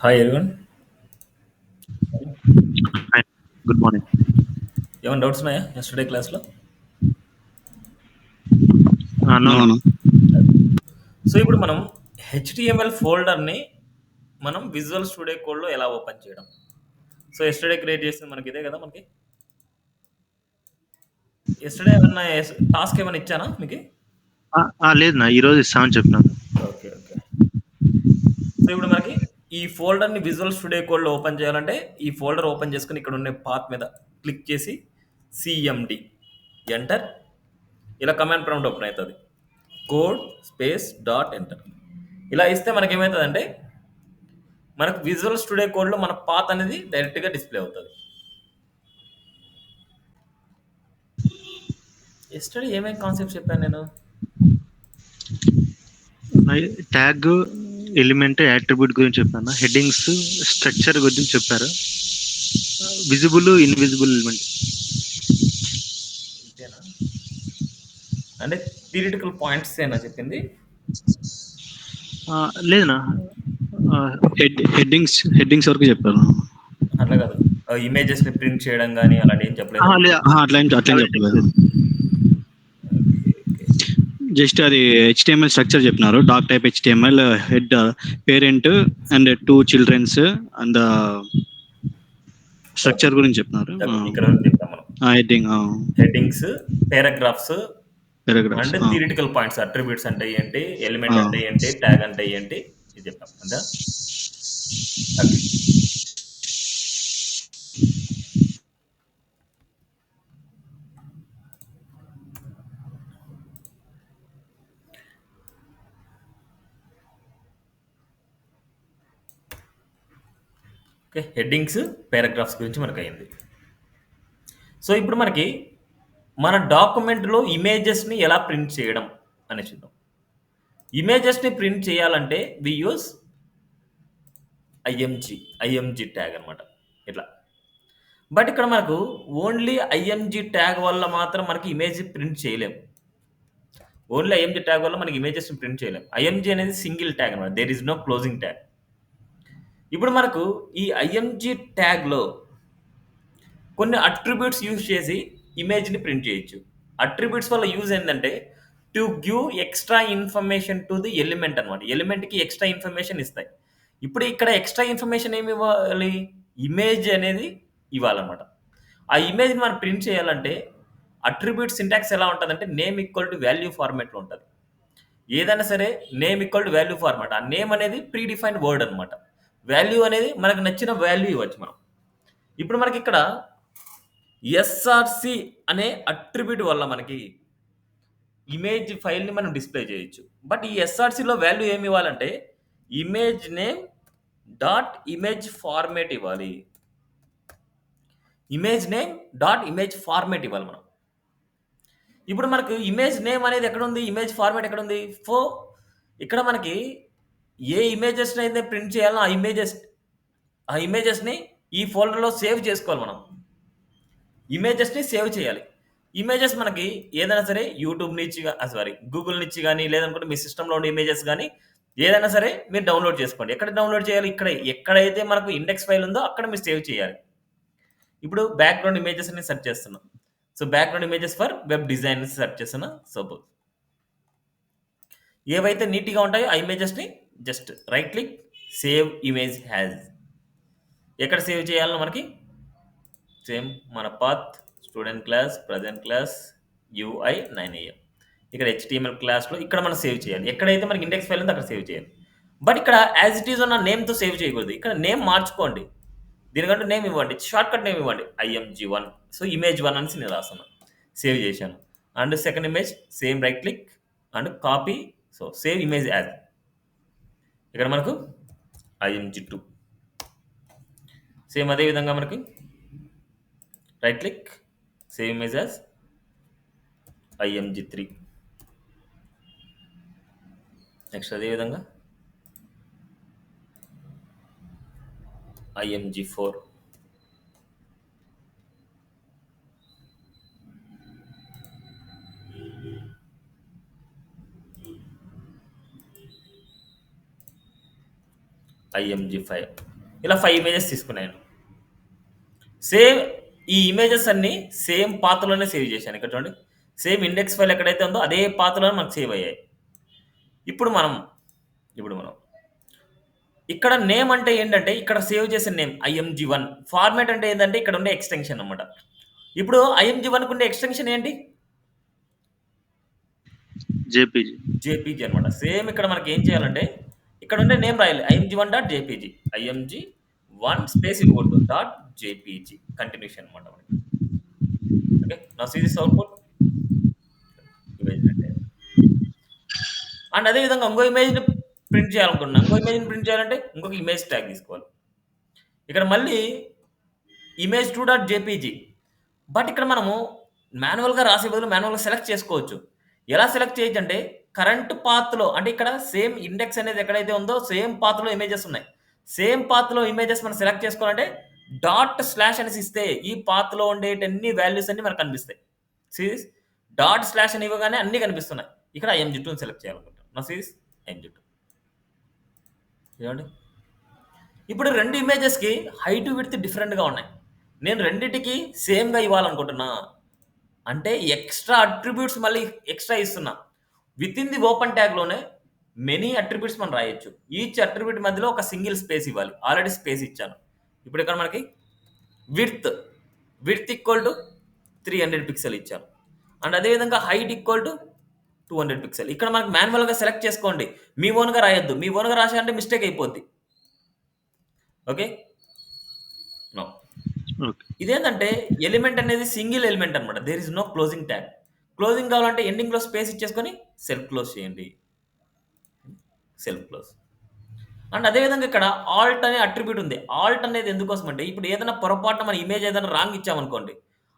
Hi everyone. Hi, good morning. ఏమైనా doubts ఉన్నాయా yesterday క్లాస్లో? No, No, no. no. So ఇప్పుడు మనం హెచ్టిఎంఎల్ ఫోల్డర్ని మనం విజువల్ స్టూడియో కోడ్లో ఎలా ఓపెన్ చేయడం. సో ఎస్టర్డే క్రియేట్ చేసింది మనకి ఇదే కదా. మనకి ఎస్టర్డే ఏమన్నా టాస్క్ ఏమైనా ఇచ్చానా మీకు? లేదు నా ఈరోజు ఇస్తామని చెప్పినాను. Okay okay. సో ఇప్పుడు మనకి ఈ ఫోల్డర్ని విజువల్ స్టూడియో కోడ్లో ఓపెన్ చేయాలంటే ఈ ఫోల్డర్ ఓపెన్ చేసుకుని ఇక్కడ ఉన్న పాత్ మీద క్లిక్ చేసి సిఎండి ఎంటర్, ఇలా కమాండ్ ప్రాంప్ట్ ఓపెన్ అవుతుంది. కోడ్ స్పేస్ డాట్ ఎంటర్ ఇలా ఇస్తే మనకి ఏమవుతుందంటే మనకు విజువల్ స్టూడియో కోడ్లో మన పాత్ అనేది డైరెక్ట్గా డిస్ప్లే అవుతుంది. ఎస్టర్డే ఏమేమి కాన్సెప్ట్స్ చెప్పాను నేను? ట్యాగ్ ఎలిమెంట్ యాట్రిబ్యూట్ గురించి చెప్పాను. హెడ్డింగ్స్ స్ట్రక్చర్ గురించి చెప్పారు. Visible invisible element. ఇంతేనా? అంటే థియరిటికల్ పాయింట్స్ ఏనా చెప్పింది? లేదనా హెడ్డింగ్స్ వరకు చెప్పారు. అట్లా కాదు, ఇమేజెస్ని ప్రింట్ చేయడం కానీ అలాంటి ఏం చెప్పలేదు. అట్లా చెప్పలేదు. Okay okay. జస్ట్ అది హెచ్టిఎంఎల్ స్ట్రక్చర్ చెప్పినారు. Doc type HTML head parent and 2 childrens and structure గురించి చెప్పినారు. ఇక్కడ వరకు చెప్తాం మనం. Heading headings, paragraphs paragraphs. అంటే థియరిటికల్ పాయింట్స్. అట్రిబ్యూట్స్ అంటే ఏంటి, ఎలిమెంట్ అంటే ఏంటి, ట్యాగ్ అంటే ఏంటి, ఇది చెప్తాం అంతే. ఓకే. ఓకే, హెడ్డింగ్స్ పారాగ్రాఫ్స్ గురించి మనకు అయింది. సో ఇప్పుడు మనకి మన డాక్యుమెంట్లో ఇమేజెస్ని ఎలా ప్రింట్ చేయడం అని చూద్దాం. ఇమేజెస్ని ప్రింట్ చేయాలంటే వి యూస్ ఐఎంజీ ట్యాగ్ అనమాట ఇట్లా. బట్ ఇక్కడ మనకు ఓన్లీ ఐఎంజీ ట్యాగ్ వల్ల మాత్రం మనకి ఇమేజ్ ప్రింట్ చేయలేము. ఓన్లీ ఐఎంజీ ట్యాగ్ వల్ల మనకి ఇమేజెస్ ప్రింట్ చేయలేము. ఐఎంజీ అనేది సింగిల్ ట్యాగ్ అనమాట, there is no closing tag. ఇప్పుడు మనకు ఈ ఐఎంజీ ట్యాగ్లో కొన్ని అట్రిబ్యూట్స్ యూజ్ చేసి ఇమేజ్ని ప్రింట్ చేయొచ్చు. అట్రిబ్యూట్స్ వల్ల యూజ్ ఏంటంటే to give extra information to the element అనమాట. ఎలిమెంట్కి ఎక్స్ట్రా ఇన్ఫర్మేషన్ ఇస్తాయి. ఇప్పుడు ఇక్కడ ఎక్స్ట్రా ఇన్ఫర్మేషన్ ఏమి ఇవ్వాలి? ఇమేజ్ అనేది ఇవ్వాలన్నమాట. ఆ ఇమేజ్ని మనం ప్రింట్ చేయాలంటే అట్రిబ్యూట్ సింటాక్స్ ఎలా ఉంటుందంటే నేమ్ ఈక్వల్ టు వాల్యూ ఫార్మాట్లో ఉంటుంది. ఏదైనా సరే name equal to value format. ఆ నేమ్ అనేది ప్రీ డిఫైన్డ్ వర్డ్ అనమాట. వాల్యూ అనేది మనకు నచ్చిన వాల్యూ ఇవ్వచ్చు మనం. ఇప్పుడు మనకి ఇక్కడ ఎస్ఆర్సి అనే అట్రిబ్యూట్ వల్ల మనకి ఇమేజ్ ఫైల్ని మనం డిస్ప్లే చేయొచ్చు. బట్ ఈ ఎస్ఆర్సిలో వాల్యూ ఏమి ఇవ్వాలంటే image name dot image format ఇవ్వాలి. Image name dot image format ఇవ్వాలి మనం. ఇప్పుడు మనకు ఇమేజ్ నేమ్ అనేది ఎక్కడ ఉంది, ఇమేజ్ ఫార్మేట్ ఎక్కడ ఉంది? ఇక్కడ మనకి ఏ ఇమేజెస్ అయితే ప్రింట్ చేయాలో ఆ ఇమేజెస్ని ఈ ఫోల్డర్లో సేవ్ చేసుకోవాలి మనం. ఇమేజెస్ని సేవ్ చేయాలి. ఇమేజెస్ మనకి ఏదైనా సరే యూట్యూబ్ నుంచి గూగుల్ నుంచి కానీ లేదనుకుంటే మీ సిస్టంలో ఉండే ఇమేజెస్ కానీ ఏదైనా సరే మీరు డౌన్లోడ్ చేసుకోండి. ఎక్కడ డౌన్లోడ్ చేయాలి? ఎక్కడైతే మనకు ఇండెక్స్ ఫైల్ ఉందో అక్కడ మీరు సేవ్ చేయాలి. ఇప్పుడు బ్యాక్గ్రౌండ్ ఇమేజెస్ అని సెర్చ్ చేస్తున్నాం. So background images for web design search చేస్తున్నా. సపోజ్ ఏవైతే నీట్గా ఉంటాయో ఆ ఇమేజెస్ని just right click save image as. ఎక్కడ సేవ్ చేయాలో మనకి సేమ్ మన path student class present class UI 9am ఇక్కడ HTML క్లాస్లో ఇక్కడ మనం సేవ్ చేయాలి. ఎక్కడైతే మనకి ఇండెక్స్ ఫైల్ ఉందో అక్కడ సేవ్ చేయాలి. బట్ ఇక్కడ యాజ్ ఇట్ ఈజ్ ఉన్న నేమ్తో సేవ్ చేయకూడదు. ఇక్కడ నేమ్ మార్చుకోండి. దీనికంటే నేమ్ ఇవ్వండి, షార్ట్ కట్ నేమ్ ఇవ్వండి, IMG1. సో ఇమేజ్1 అని నేను రాస్తున్నాను, సేవ్ చేశాను. And second image same right click and copy. So save image as. ఇక్కడ మనకు IMG2. సేమ్ అదే విధంగా మనకి right click save image as IMG3. Next అదే విధంగా IMG4. IMG5. ఇలా 5 ఇమేజెస్ తీసుకున్నాను. సేమ్ ఈ ఇమేజెస్ అన్నీ సేమ్ పాత్రలోనే సేవ్ చేశాను. ఇక్కడ చూడండి, సేమ్ ఇండెక్స్ ఫైల్ ఎక్కడైతే ఉందో అదే పాత్రలోనే మనకు సేవ్ అయ్యాయి. ఇప్పుడు మనం ఇక్కడ నేమ్ అంటే ఏంటంటే, ఇక్కడ సేవ్ చేసిన నేమ్ IMG1. ఫార్మాట్ అంటే ఏంటంటే ఇక్కడ ఉండే ఎక్స్టెన్షన్ అన్నమాట. ఇప్పుడు IMG1 ఉండే ఎక్స్టెన్షన్ ఏంటి? జేపీజీ అనమాట. సేమ్ ఇక్కడ మనకి ఏం చేయాలంటే, ఇక్కడ ఉండే నేమ్ రాయాలి, img1.jpg, img1 స్పేస్ ఇవ్వకూడదు, .jpg కంటిన్యూషన్ అనమాట మనకి. ఓకే, నా సీ దిస్ అవుట్పుట్ ఇమేజ్ అంటే. అండ్ అదే విధంగా ఇంకో ఇమేజ్ని ప్రింట్ చేయాలనుకుంటున్నాను. ఇంకో ఇమేజ్ని ప్రింట్ చేయాలంటే ఇంకొక ఇమేజ్ ట్యాగ్ తీసుకోవాలి. ఇక్కడ మళ్ళీ image2.jpg. బట్ ఇక్కడ మనము మాన్యువల్గా రాసే బదులు మాన్యువల్గా సెలెక్ట్ చేసుకోవచ్చు. ఎలా సెలెక్ట్ చేయొచ్చు అంటే, కరెంట్ పాత్లో అంటే ఇక్కడ సేమ్ ఇండెక్స్ అనేది ఎక్కడైతే ఉందో సేమ్ పాత్లో ఇమేజెస్ ఉన్నాయి. సేమ్ పాత్లో ఇమేజెస్ మనం సెలెక్ట్ చేసుకోవాలంటే ./ అనేసి ఇస్తే ఈ పాత్లో ఉండేటన్ని వాల్యూస్ అన్ని మనకు కనిపిస్తాయి. సిరీస్ ./ అని ఇవ్వగానే అన్ని కనిపిస్తున్నాయి. ఇక్కడ IMG2 సెలెక్ట్ చేయాలనుకుంటాం. నా సిరీస్ IMG2 చూడండి. ఇప్పుడు 2 ఇమేజెస్కి హైట్ విడ్త్ డిఫరెంట్గా ఉన్నాయి. నేను రెండిటికి సేమ్గా ఇవ్వాలనుకుంటున్నా అంటే ఎక్స్ట్రా అట్రిబ్యూట్స్ మళ్ళీ ఎక్స్ట్రా ఇస్తున్నా. విత్ ఇన్ ది ఓపెన్ ట్యాగ్లోనే మెనీ అట్రిబ్యూట్స్ మనం రాయొచ్చు. ఈచ్ అట్రిబ్యూట్ మధ్యలో ఒక సింగిల్ స్పేస్ ఇవ్వాలి. ఆల్రెడీ స్పేస్ ఇచ్చాను. ఇప్పుడు ఇక్కడ మనకి విడ్త్ ఈక్వల్ టు 300 పిక్సెల్ ఇచ్చాను. అండ్ అదేవిధంగా హైట్ ఈక్వల్ టు 200 పిక్సెల్. ఇక్కడ మనకి మాన్యువల్గా సెలెక్ట్ చేసుకోండి, మీ ఓన్గా రాయొద్దు. మీ ఓన్గా రాశారంటే మిస్టేక్ అయిపోద్ది. Okay, no. ఇదేంటంటే ఎలిమెంట్ అనేది సింగిల్ ఎలిమెంట్ అనమాట. There is no closing tag. Closing కావాలంటే ఎండింగ్లో స్పేస్ ఇచ్చేసుకొని సెల్ఫ్ క్లోజ్ చేయండి, సెల్ఫ్ క్లోజ్. అండ్ అదేవిధంగా ఇక్కడ ఆల్ట్ అనే అట్రిబ్యూట్ ఉంది. ఆల్ట్ అనేది ఎందుకోసం అంటే, ఇప్పుడు ఏదైనా పొరపాటున మన ఇమేజ్ ఏదైనా రాంగ్ ఇచ్చామనుకోండి,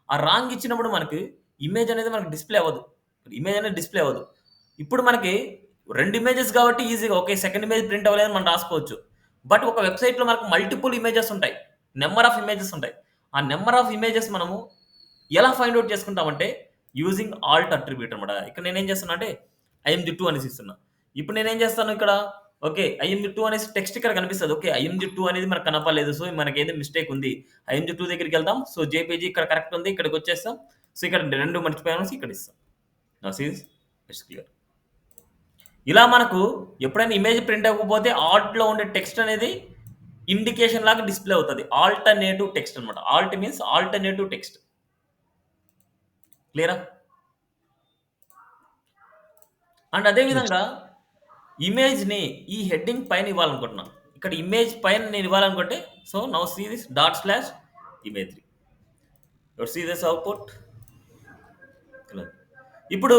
ఆ రాంగ్ ఇచ్చినప్పుడు మనకి ఇమేజ్ అనేది మనకి డిస్ప్లే అవ్వదు. ఇప్పుడు మనకి 2 ఇమేజెస్ కాబట్టి ఈజీగా ఓకే సెకండ్ ఇమేజ్ ప్రింట్ అవ్వలేదు మనం రాసుకోవచ్చు. బట్ ఒక వెబ్సైట్లో మనకు మల్టిపుల్ ఇమేజెస్ ఉంటాయి, నెంబర్ ఆఫ్ ఇమేజెస్ ఉంటాయి. ఆ నెంబర్ ఆఫ్ ఇమేజెస్ మనము ఎలా ఫైండ్ అవుట్ చేసుకుంటామంటే యూజింగ్ ఆల్ట్ అట్రిబ్యూట్ అనమాట. ఇక్కడ నేనేం చేస్తున్నా అంటే IMG2 అనేసి ఇస్తున్నా. ఇప్పుడు నేనేం చేస్తాను ఇక్కడ, ఓకే IMG2 అనేసి టెక్స్ట్ ఇక్కడ కనిపిస్తుంది. ఓకే IMG2 అనేది మనకు కనపడలేదు, సో మనకి ఏదో మిస్టేక్ ఉంది. IMG2 దగ్గరికి వెళ్దాం. సో JPG ఇక్కడ కరెక్ట్ ఉంది, ఇక్కడికి వచ్చేస్తాం. సో ఇక్కడ 2 మర్చిపోయాము, ఇక్కడ ఇస్తాం. నా సీన్స్ ఇట్స్ క్లియర్. ఇలా మనకు ఎప్పుడైనా ఇమేజ్ ప్రింట్ అవ్వకపోతే ఆల్ట్లో ఉండే టెక్స్ట్ అనేది ఇండికేషన్ లాగా డిస్ప్లే అవుతుంది. ఆల్టర్నేటివ్ టెక్స్ట్ అనమాట. Alt means alternative text. క్లియరా? అండ్ అదేవిధంగా ఇమేజ్ని ఈ హెడ్డింగ్ పైన ఇవ్వాలనుకుంటున్నాను. ఇక్కడ ఇమేజ్ పైన నేను ఇవ్వాలనుకుంటే, so now see this ./image3. Your see this output. ఇప్పుడు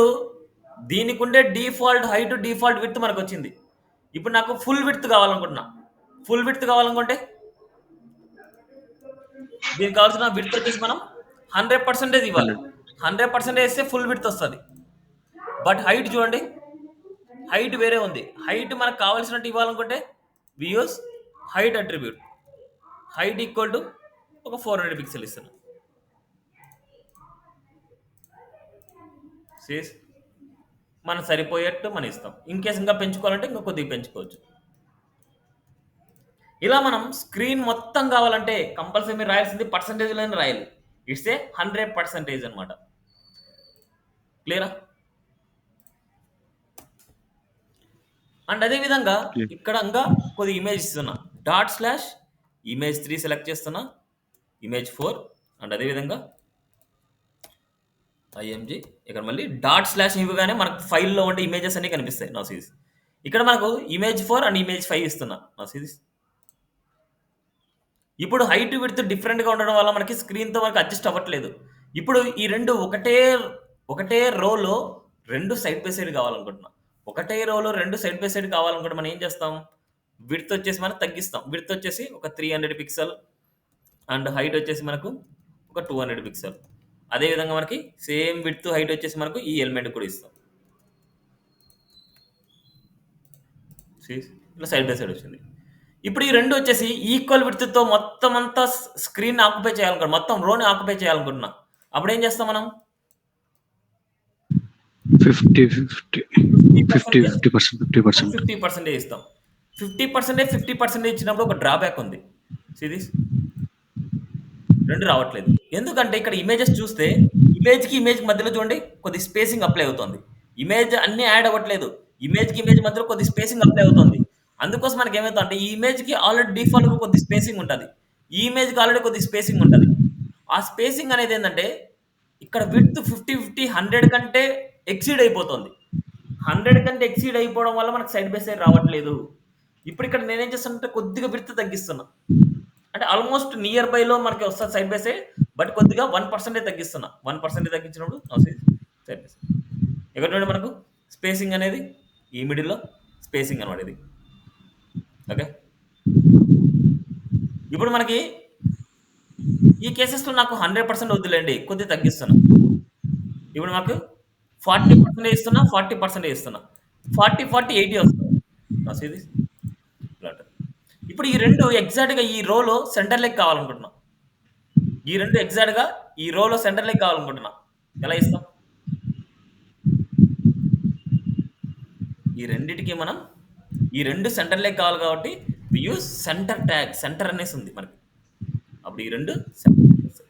దీనికి ఉండే డిఫాల్ట్ హైట్, డిఫాల్ట్ విడ్త్ మనకు వచ్చింది. ఇప్పుడు నాకు ఫుల్ విడ్త్ కావాలనుకుంటున్నా. ఫుల్ విడ్త్ కావాలనుకుంటే దీనికి కావాల్సిన విడ్త్ వచ్చేసి మనం 100% ఇవ్వాలి. 100% వేస్తే ఫుల్ విడ్త్ వస్తుంది. బట్ హైట్ చూడండి, హైట్ వేరే ఉంది. హైట్ మనకు కావాల్సినట్టు ఇవ్వాలనుకుంటే we use height attribute. Height equal to ఒక 400 పిక్సెల్ ఇస్తున్నాం. సీస్ మనం సరిపోయేట్టు మనం ఇస్తాం. ఇన్ కేసు ఇంకా పెంచుకోవాలంటే ఇంకా కొద్దిగా పెంచుకోవచ్చు. ఇలా మనం స్క్రీన్ మొత్తం కావాలంటే కంపల్సరీ మీరు రాయాల్సింది పర్సంటేజ్లోనే రాయాలి. ఇట్స్ ఏ 100% అనమాట. క్లియరా? అండ్ అదేవిధంగా ఇక్కడ ఇంకా కొద్ది ఇమేజ్ ఇస్తున్నా. ./image3 సెలెక్ట్ చేస్తున్నా, image4. అండ్ అదేవిధంగా IMG ఇక్కడ మళ్ళీ ./ ఇవ్వగానే మనకు ఫైల్లో ఉండే ఇమేజెస్ అన్ని కనిపిస్తాయి. నా సీరీస్ ఇక్కడ మనకు image4 అండ్ image5 ఇస్తున్నా. నా సీరీస్ ఇప్పుడు హైట్ విడ్త్ డిఫరెంట్గా ఉండడం వల్ల మనకి స్క్రీన్తో మనకి అడ్జస్ట్ అవ్వట్లేదు. ఇప్పుడు ఈ రెండు ఒకటే రోలో 2 సైడ్ బై సైడ్ కావాలనుకుంటున్నాం. ఒకటే రోలో 2 సైడ్ బై సైడ్ కావాలనుకుంటే మనం ఏం చేస్తాం, విడ్త్ వచ్చేసి మనం తగ్గిస్తాం. విడ్త్ వచ్చేసి ఒక 300 పిక్సెల్ అండ్ హైట్ వచ్చేసి మనకు ఒక 200 పిక్సెల్. అదేవిధంగా మనకి సేమ్ విడ్త్ హైట్ వచ్చేసి మనకు ఈ ఎలిమెంట్ కూడా ఇస్తాం. ఇలా సైడ్ బై సైడ్ వచ్చింది. ఇప్పుడు ఈ 2 వచ్చేసి ఈక్వల్ విడ్త్తో మొత్తం అంతా స్క్రీన్ ఆక్యుపై చేయాలనుకుంటున్నాం, మొత్తం రోని ఆక్యుపై చేయాలనుకుంటున్నాం. అప్పుడు ఏం చేస్తాం మనం 50% ఇస్తాం. 50% ఇచ్చినప్పుడు ఒక డ్రాబ్యాక్ ఉంది. సిరీస్ 2 రావట్లేదు. ఎందుకంటే ఇక్కడ ఇమేజెస్ చూస్తే ఇమేజ్‌కి మధ్యలో చూడండి కొద్ది స్పేసింగ్ అప్లై అవుతోంది. ఇమేజ్ అన్నీ యాడ్ అవ్వట్లేదు. ఇమేజ్ మధ్యలో కొద్ది స్పేసింగ్ అప్లై అవుతోంది. అందుకోసం మనకేమైతుందంటే ఈ ఇమేజ్‌కి ఆల్రెడీ డిఫాల్ట్‌గా కొద్ది స్పేసింగ్ ఉంటది. ఈ ఇమేజ్‌కి ఆల్రెడీ కొద్ది స్పేసింగ్ ఉంటది. ఆ స్పేసింగ్ అనేదేందంటే ఇక్కడ విడ్త్ 50, 50, 100 కంటే ఎక్సీడ్ అయిపోతుంది. 100 కంటే ఎక్సీడ్ అయిపోవడం వల్ల మనకు సైడ్ బై సైడ్ రావట్లేదు. ఇప్పుడు ఇక్కడ నేనేం చేస్తానంటే కొద్దిగా విడ్త్ తగ్గిస్తున్నా. అంటే ఆల్మోస్ట్ నియర్ బైలో మనకి వస్తది సైడ్ బై సైడ్. బట్ కొద్దిగా 1% తగ్గిస్తున్నా. 1% తగ్గించినప్పుడు సైడ్ బై సైడ్. ఇక్కడ చూడండి మనకు స్పేసింగ్ అనేది ఈ మిడిల్‌లో స్పేసింగ్ అన్నమాట ఇది. ఓకే. ఇప్పుడు మనకి ఈ కేసెస్‌లో నాకు 100% వద్దులేండి. కొద్దిగా తగ్గిస్తున్నా. ఇప్పుడు నాకు 40% ఇస్తున్నా, 40% ఇస్తున్నా. 40, 40, 80 వస్తుంది. ఇది ఇలా ఉంటది. ఇప్పుడు ఈ 2 ఎగ్జాక్ట్‌గా ఈ రోలో సెంటర్ లెగ్ కావాలనుకుంటున్నా. ఈ 2 ఎగ్జాక్ట్‌గా ఈ రోలో సెంటర్ లెగ్ కావాలనుకుంటున్నా. ఎలా ఇస్తాం? ఈ రెండిటికి మనం ఈ 2 సెంటర్ లెగ్ కావాలి కాబట్టి we use center tag. Center అనేసి ఉంది మనకి. అప్పుడు ఈ 2 సెంటర్ వస్తాయి.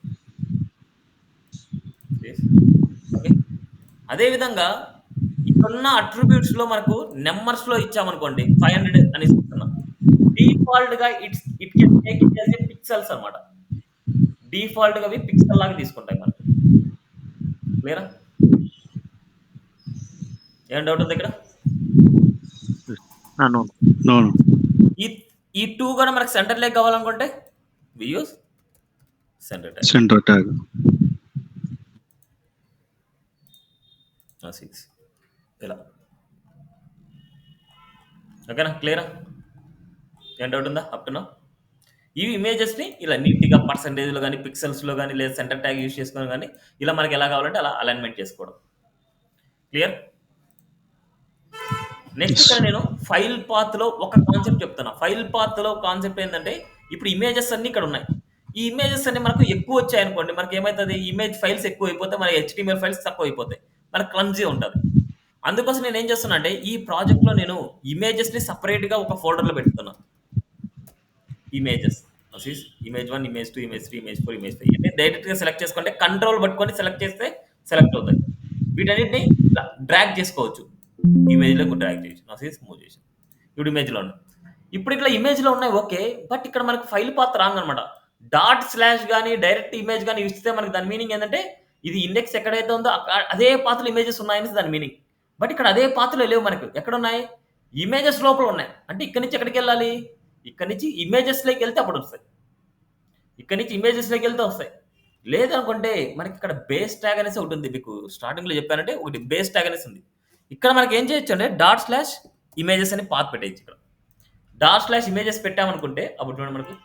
ఓకే. అదే విధంగా ఇక్కడున్న అట్రిబ్యూట్స్‌లో మనకు నంబర్స్‌లో ఇచ్చామనుకోండి 500 అనేసి ఇస్తున్నా. డిఫాల్ట్‌గా it can take it as a pixels అన్నమాట. డిఫాల్ట్‌గా అవి పిక్సెల్ లాగా తీసుకుంటాయి మనకు. క్లియరా? ఏం డౌట్ ఉందా ఇక్కడ? నో. నో. ఈ 2 కూడా మనకు సెంటర్ లెగ్ కావాలనుకుంటే we use center tag. Center tag. 6 ఇలా. ఓకేనా? క్లియరా? ఏం డౌట్ ఉందా అప్ టు నౌ? ఈ ఇమేజెస్‌ని ఇలా నీట్‌గా పర్సెంటేజ్‌లో గాని, పిక్సెల్స్‌లో గాని లేదా సెంటర్ ట్యాగ్ యూజ్ చేసుకొని గాని ఇలా మనకి ఎలా కావాలంటే అలా అలైన్‌మెంట్ చేసుకోవడం. క్లియర్? నెక్స్ట్ ఇక్కడ నేను ఫైల్ పాత్‌లో ఒక కాన్సెప్ట్ చెప్తున్నా. ఫైల్ పాత్‌లో కాన్సెప్ట్ ఏందంటే ఇప్పుడు ఇమేజెస్ అన్నీ ఇక్కడ ఉన్నాయి. ఈ ఇమేజెస్ అన్నీ మనకు ఎక్కువ వచ్చాయనుకోండి మనకేమైతది ఇమేజ్ ఫైల్స్ ఎక్కువైపోతే మన హెచ్‌టీఎంఎల్ ఫైల్స్ తక్కువైపోతాయి. మనకు క్లమ్జీ ఉంటది. అందుకోసం నేనేం చేస్తున్నా అంటే ఈ ప్రాజెక్ట్‌లో నేను ఇమేజెస్‌ని సెపరేట్‌గా ఒక ఫోల్డర్‌లో పెడుతున్నా. Images. Image 1, image 2, image 3, image 4, image 5 ఇవన్నీ డైరెక్ట్‌గా సెలెక్ట్ చేసుకుంటే కంట్రోల్ పట్టుకొని సెలెక్ట్ చేస్తే సెలెక్ట్ అవుతాయి. వీటన్నిటిని ఇట్లా డ్రాగ్ చేసుకోవచ్చు. ఇమేజ్‌లోకి డ్రాగ్ చేయొచ్చు. మూవ్ చేశాను. ఇప్పుడు ఇమేజ్‌లో ఉన్నాయి. ఇప్పుడు ఇట్లా ఇమేజ్‌లో ఉన్నాయి ఓకే. బట్ ఇక్కడ మనకు ఫైల్ పాత్ రాంగ్ అన్నమాట. డాట్ స్లాష్ గాని డైరెక్ట్ ఇమేజ్ గాని ఇస్తే మనకి దాని మీనింగ్ ఏందంటే ఇది ఇండెక్స్ ఎక్కడైతే ఉందో అదే పాత్‌లో ఇమేజెస్ ఉన్నాయనేసి దాని మీనింగ్. బట్ ఇక్కడ అదే పాత్‌లో లేవు మనకు. ఎక్కడున్నాయి? ఇమేజెస్ లోపల ఉన్నాయి. అంటే ఇక్కడి నుంచి ఎక్కడికెళ్ళాలి? ఇక్కడి నుంచి ఇమేజెస్‌లోకి వెళ్తే అప్పుడు వస్తాయి. ఇక్కడి నుంచి ఇమేజెస్‌లోకి వెళ్తే వస్తాయి. లేదనుకుంటే మనకి ఇక్కడ బేస్ ట్యాగ్ అనేసి ఒకటి ఉంది. మీకు స్టార్టింగ్‌లో చెప్పానంటే ఒకటి బేస్ ట్యాగ్ అనేసి ఉంది. ఇక్కడ మనకి ఏం చేయొచ్చు అంటే డాట్ స్లాష్ ఇమేజెస్ అని పాత్ పెట్టేయచ్చు ఇక్కడ. డాట్ స్లాష్ ఇమేజెస్ పెట్టామనుకుంటే అప్పుడు చూడండి మనకు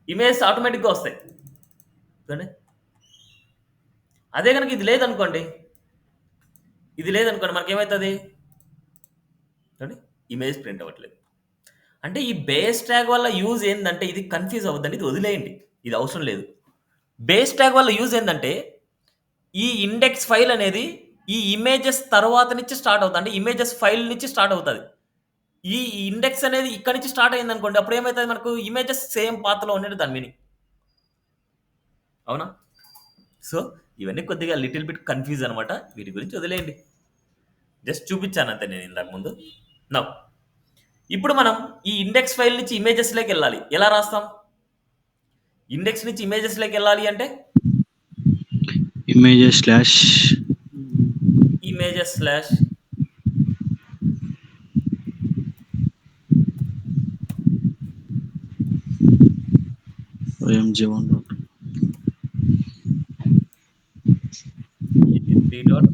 ఇమేజెస్ ఆటోమేటిక్‌గా వస్తాయి. చూడండి. అదే కనుక ఇది లేదనుకోండి మనకేమైతది? చూడండి ఇమేజ్ ప్రింట్ అవ్వట్లేదు. అంటే ఈ బేస్ ట్యాగ్ వల్ల యూజ్ ఏందంటే ఇది కన్‌ఫ్యూజ్ అవ్వద్దండి. ఇది వదిలేయండి. ఇది అవసరం లేదు. బేస్ ట్యాగ్ వల్ల యూజ్ ఏందంటే ఈ ఇండెక్స్ ఫైల్ అనేది ఈ ఇమేజెస్ తర్వాత నుంచి స్టార్ట్ అవుతది. అంటే ఇమేజెస్ ఫైల్ నుంచి స్టార్ట్ అవుతది. ఈ ఇండెక్స్ అనేది ఇక్కడి నుంచి స్టార్ట్ అయిందనుకోండి అప్పుడు ఏమైతది మనకు ఇమేజెస్ సేమ్ పాత్‌లో ఉండేది దాని మీనింగ్. అవునా? సో ఇవన్నీ కొద్దిగా లిటిల్ బిట్ కన్‌ఫ్యూజ్ అన్నమాట. వీటి గురించి వదిలేయండి. జస్ట్ చూపించాను అంతే నేను ఇందాక ముందు. నౌ ఇప్పుడు మనం ఈ ఇండెక్స్ ఫైల్ నుంచి ఇమేజెస్‌లోకి వెళ్ళాలి. ఎలా రాస్తాం? ఇండెక్స్ నుంచి ఇమేజెస్‌లోకి వెళ్ళాలి అంటే images slash images slash OMG1 dot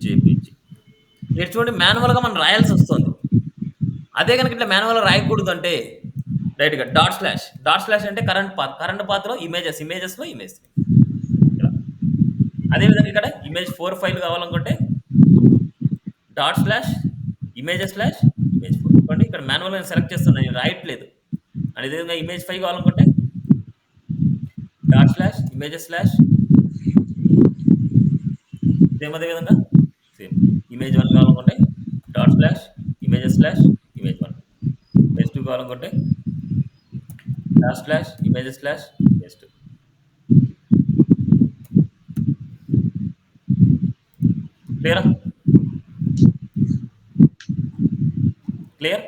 JPG. ఇక్కడ చూడండి మాన్యువల్‌గా మనం రాయాల్సి వస్తుంది. అదే కనుక ఇట్లా మాన్యువల్‌గా రాయకూడదు అంటే డైరెక్ట్‌గా డాట్ స్లాష్ అంటే కరెంట్ పాత్‌లో ఇమేజెస్‌లో ఇమేజ్ 3 ఇలా. అదే విధంగా ఇక్కడ ఇమేజ్ 4 ఫైల్ కావాలనుకుంటే డాట్ స్లాష్ ఇమేజ్ 4 చూడండి ఇక్కడ మాన్యువల్‌గా నేను సెలెక్ట్ చేస్తున్నా నేను రాయట్లేదు. అదే విధంగా ఇమేజ్ 5 కావాలనుకుంటే dot slash image slash same అదే విధంగా సేమ్ ఇమేజ్ 1 కావాలనుకుంటే dot slash images slash image1. Page 2 కావాలనుకుంటే స్లాష్ ఇమేజెస్ స్లాష్ పేజ్ 2. క్లియరా? Clear?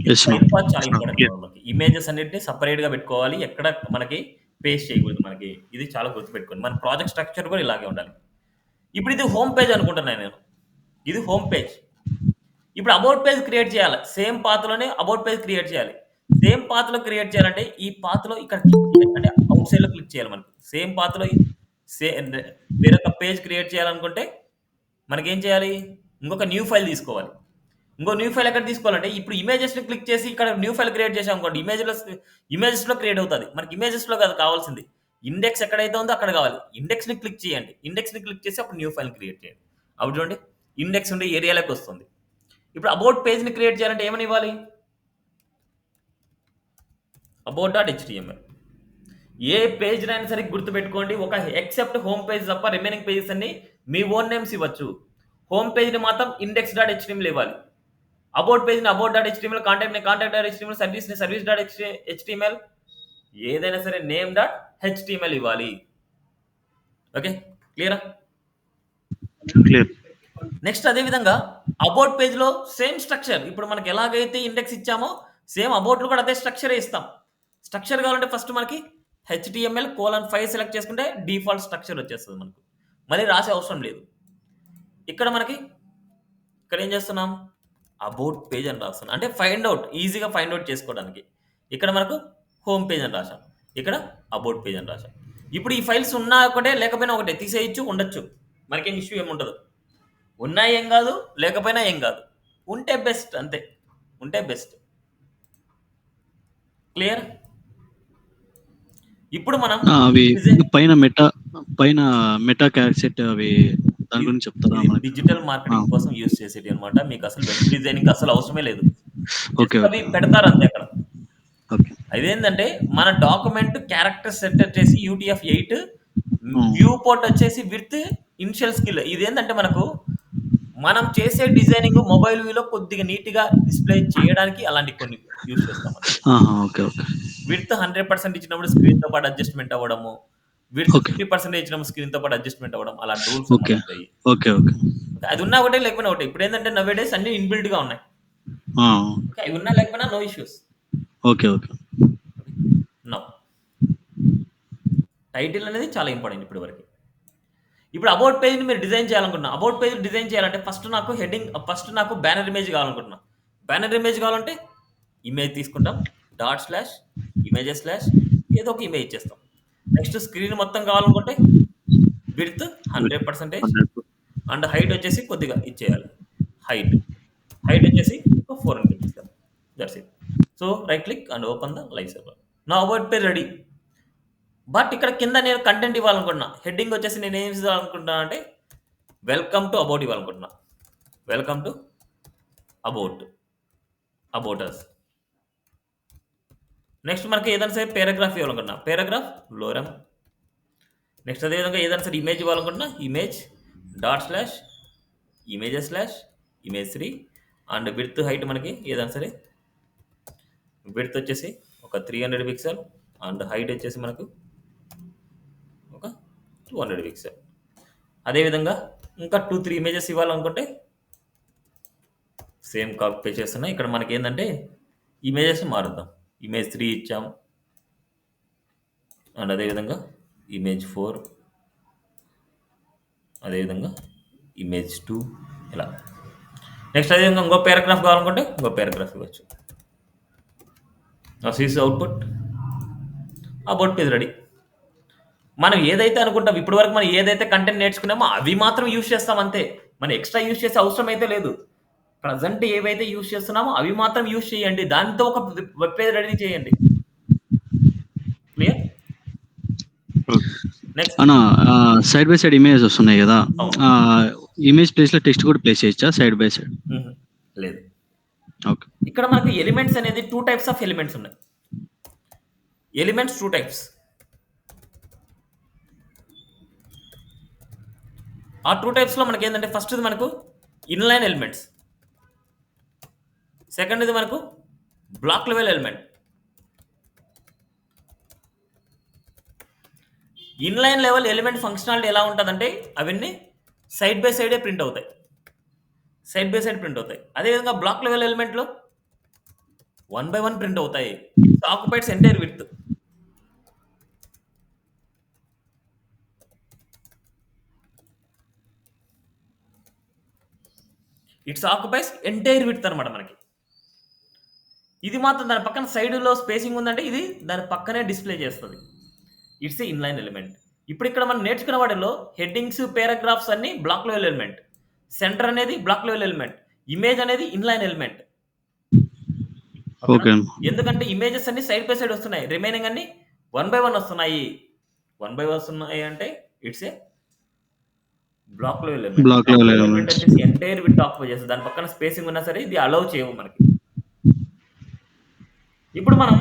Yes, no. File path చాలా Yes, no. Important Clear. మనకి. ఇమేజెస్ అన్నిటిని సెపరేట్‌గా పెట్టుకోవాలి. ఎక్కడ మనకి పేస్ట్ చేయకూడదు మనకి. ఇది చాలా గుర్తుపెట్టుకోండి. మన ప్రాజెక్ట్ స్ట్రక్చర్ కూడా ఇలాగే ఉండాలి. ఇప్పుడు ఇది హోమ్ పేజ్ అనుకుంటున్నాను నేను. ఇది హోమ్ పేజ్. ఇప్పుడు అబౌట్ పేజ్ క్రియేట్ చేయాలి. సేమ్ పాత్‌లోనే అబౌట్ పేజ్ క్రియేట్ చేయాలి. సేమ్ పాత్‌లో క్రియేట్ చేయాలంటే ఈ పాత్‌లో ఇక్కడ క్లిక్ చేయాలి. అంటే ఔట్ సైడ్‌లో క్లిక్ చేయాలి మనకి. సేమ్ పాత్‌లో సే వేరొక పేజ్ క్రియేట్ చేయాలనుకుంటే మనకేం చేయాలి? ఇంకొక న్యూ ఫైల్ తీసుకోవాలి. ఇంకో న్యూ ఫైల్ ఎక్కడ తీసుకోవాలంటే ఇప్పుడు ఇమేజెస్‌ని క్లిక్ చేసి ఇక్కడ న్యూ ఫైల్ క్రియేట్ చేశామనుకోండి ఇమేజెస్‌లో క్రియేట్ అవుతది. మనకి ఇమేజెస్‌లో కాదు కావాల్సింది. ఇండెక్స్ ఎక్కడైతే ఉందో అక్కడ కావాలి. ఇండెక్స్‌ని క్లిక్ చేయండి. ఇండెక్స్‌ని క్లిక్ చేసి అప్పుడు న్యూ ఫైల్‌ని క్రియేట్ చేయండి. అప్పుడు చూడండి ఇండెక్స్ ఉండే ఏరియాలోకి వస్తుంది. ఇప్పుడు అబౌట్ పేజ్‌ని క్రియేట్ చేయాలంటే ఏమని ఇవ్వాలి? about.html. ఏ పేజ్‌నైనా సరే గుర్తుపెట్టుకోండి. ఒక ఎక్సెప్ట్ హోమ్ పేజ్ తప్ప రిమైనింగ్ పేజెస్ అన్ని మీ ఓన్ నేమ్స్ ఇవ్వచ్చు. హోమ్ పేజ్‌ని మాత్రం index.html ఇవ్వాలి. అబౌట్ పేజ్‌ని about.html, కాంటాక్ట్‌ని contact.html, సర్వీస్‌ని service.html, ఏదైనా సరే name.html ఇవ్వాలి. ఓకే. క్లియరా? Clear. నెక్స్ట్ అదే విధంగా అబౌట్ పేజ్‌లో సేమ్ స్ట్రక్చర్. ఇప్పుడు మనకి ఎలాగైతే ఇండెక్స్ ఇచ్చామో సేమ్ అబౌట్‌లో కూడా అదే స్ట్రక్చరే ఇస్తాం. స్ట్రక్చర్ కావాలంటే ఫస్ట్ మనకి HTML:5 సెలెక్ట్ చేసుకుంటే డిఫాల్ట్ స్ట్రక్చర్ వచ్చేస్తది మనకు. మళ్ళీ రాసే అవసరం లేదు. ఇక్కడ మనకి ఇక్కడ ఏం చేస్తున్నాం? అబౌట్ పేజ్ అని రాస్తున్నాం. అంటే ఈజీగా ఫైండ్ ఔట్ చేసుకోవడానికి. ఇక్కడ మనకు హోమ్ పేజ్ అని రాసాం. ఇక్కడ అబౌట్ పేజ్ అని రాసాం. ఇప్పుడు ఈ ఫైల్స్ ఉన్నా ఒకటే లేకపోయినా ఒకటే తీసేయొచ్చు, ఉండొచ్చు. మనకేం ఇష్యూ ఏముండదు. ఉన్నా ఏం కాదు, లేకపోయినా ఏం కాదు. ఉంటే బెస్ట్ అంతే. ఉంటే బెస్ట్. క్లియర్? ఇప్పుడు మనం అవి డిజైన్ పైన మెటా క్యారెక్ట్ అవి దాని గురించి చెప్తారా ఇది మనకి? డిజిటల్ మార్కెటింగ్ కోసం యూజ్ చేసేటి అన్నమాట. మీకు అసలు వెబ్ డిజైనింగ్ అసలు అవసరమే లేదు. ఓకే. జస్ట్ అవి పెడతారు అంతే అక్కడ. ఓకే. అదేంటంటే మన డాక్యుమెంట్ క్యారెక్టర్ సెట్ వచ్చేసి UTF-8, హ్మ్. వ్యూ పోర్ట్ వచ్చేసి విత్ ఇనిషియల్ స్కిల్. ఇదేంటంటే మనకు మనం చేసే డిజైనింగ్ మొబైల్ వ్యూలో కొద్దిగా నీట్‌గా డిస్‌ప్లే చేయడానికి అలాంటి కొన్ని యూజ్ చేస్తాం అంతే. ఆహా! ఓకే. ఓకే. విడ్త్ 100% ఇచ్చినప్పుడు స్క్రీన్‌తో పాటు అడ్జస్ట్‌మెంట్ అవ్వడము. Width okay. 50% ఇచ్చినప్పుడు స్క్రీన్‌తో పాటు అడ్జస్ట్‌మెంట్ అవ్వడం. అలాంటి రూల్స్ ఓకే. అన్నమాట ఇయి. ఓకే. ఓకే. అది ఉన్నా ఒకటే లేకపోయినా ఒకటే. ఇప్పుడేంటంటే నౌ డేస్ అన్నీ ఇన్‌బిల్ట్‌గా ఉన్నాయి. ఆ! ఓకే. అవి ఉన్నా లేకపోయినా no issues. Okay. Okay. Now title అనేది చాలా ఇంపార్టెంట్ ఇప్పటి వరకి. ఇప్పుడు అబౌట్ పేజ్‌ని మీరు డిజైన్ చేయాలనుకుంటున్నా. అబౌట్ పేజ్ డిజైన్ చేయాలంటే ఫస్ట్ నాకు బ్యానర్ ఇమేజ్ కావాలనుకుంటున్నా. బ్యానర్ ఇమేజ్ కావాలంటే ఇమేజ్ తీసుకుంటాం. /images/ ఏదో ఒక ఇమేజ్ ఇచ్చేస్తాం. నెక్స్ట్ స్క్రీన్ మొత్తం కావాలనుకుంటే విడ్త్ 100% 100. అండ్ హైట్ వచ్చేసి కొద్దిగా ఇచ్చేయాలి. హైట్ వచ్చేసి ఒక 400 pixel. That's it. So right click and open the live server. నా అబౌట్ పేజ్ రెడీ. బట్ ఇక్కడ కింద నేను కంటెంట్ ఇవ్వాలనుకుంటున్నా. హెడ్డింగ్ వచ్చేసి నేను ఏం ఇవ్వాలనుకుంటున్నా అంటే వెల్కమ్ టు అబౌట్ ఇవ్వాలనుకుంటున్నా. Welcome to about us. Next మనకి ఏదైనా సరే పారాగ్రాఫ్ ఇవ్వాలనుకుంటున్నా. Paragraph lorem. నెక్స్ట్ అదేవిధంగా ఏదైనా సరే ఇమేజ్ ఇవ్వాలనుకుంటున్నా. image.images/image3 అండ్ విడ్త్ హైట్ మనకి ఏదైనా సరే విడ్త్ వచ్చేసి ఒక 300 పిక్సెల్ అండ్ హైట్ వచ్చేసి మనకు ఒక 200 పిక్సెల్. అదేవిధంగా ఇంకా 2-3 ఇమేజెస్ ఇవ్వాలనుకుంటే సేమ్ కాపీ పేస్ట్ చేస్తున్నా. ఇక్కడ మనకి ఏంటంటే ఇమేజెస్ మారుద్దాం. image3 ఇచ్చాం అండ్ అదేవిధంగా image4, అదేవిధంగా image2 ఇలా. నెక్స్ట్ అదేవిధంగా ఇంకో పారాగ్రాఫ్ కావాలనుకుంటే ఇంకో పారాగ్రాఫ్ ఇవ్వచ్చు. Sees output about page ready. మనం ఏదైతే అనుకుంటాం ఇప్పటి వరకు మనం ఏదైతే కంటెంట్ నేర్చుకున్నామో అవి మాత్రం యూజ్ చేస్తాం అంతే. మనం ఎక్స్ట్రా యూజ్ చేసే అవసరం అయితే లేదు. ప్రజెంట్ ఏవైతే యూజ్ చేస్తున్నామో అవి మాత్రం యూజ్ చేయండి. దాంతో ఒక వెబ్ పేజ్ రెడీ చేయండి. క్లియర్? నెక్స్ట్ అన్న సైడ్ బై సైడ్ ఇమేజెస్ వస్తున్నాయి కదా, అవును. ఇమేజ్ ప్లేస్ లో టెక్స్ట్ కూడా ప్లేస్ చేయొచ్చా సైడ్ బై సైడ్? లేదు. ఓకే. ఇక్కడ మనకి ఎలిమెంట్స్ అనేది 2 టైప్స్ ఆఫ్ ఎలిమెంట్స్ ఉన్నాయి. Elements 2 types. ఆ 2 టైప్స్‌లో మనకేంటంటే ఫస్ట్‌ది మనకు ఇన్‌లైన్ ఎలిమెంట్స్. సెకండ్ ఇది మనకు block level element. Inline level element functionality ఎలా ఉంటుందంటే అవన్నీ సైడ్ బై సైడే ప్రింట్ అవుతాయి. అదేవిధంగా బ్లాక్ లెవెల్ ఎలిమెంట్లో 1 by 1 ప్రింట్ అవుతాయి. Occupies entire width. It's occupies entire width అనమాట మనకి. ఇది మాత్రం దాని పక్కన సైడ్లో స్పేసింగ్ ఉందంటే ఇది దాని పక్కనే డిస్ప్లే చేస్తుంది. It's A inline element. ఇప్పుడు ఇక్కడ మనం నేర్చుకున్న వాటిలో హెడ్డింగ్స్, పారాగ్రాఫ్స్ అన్ని బ్లాక్ లెవెల్ ఎలిమెంట్, సెంటర్ అనేది బ్లాక్ లెవెల్ ఎలిమెంట్, ఇమేజ్ అనేది ఇన్లైన్ ఎలిమెంట్. ఓకే. ఎందుకంటే ఇమేజెస్ అన్ని సైడ్ బై సైడ్ వస్తున్నాయి, రిమైనింగ్ అన్ని 1 by 1 వస్తున్నాయి. 1 by 1 వస్తున్నాయి అంటే it's a black level element. Block level element. వచ్చేసి ఎంటైర్ విడ్త్ ఆక్యుపై చేస్తుంది. దాని పక్కన స్పేసింగ్ ఉన్నా సరే ఇది అలౌ చేయవు మనకి. ఇప్పుడు మనం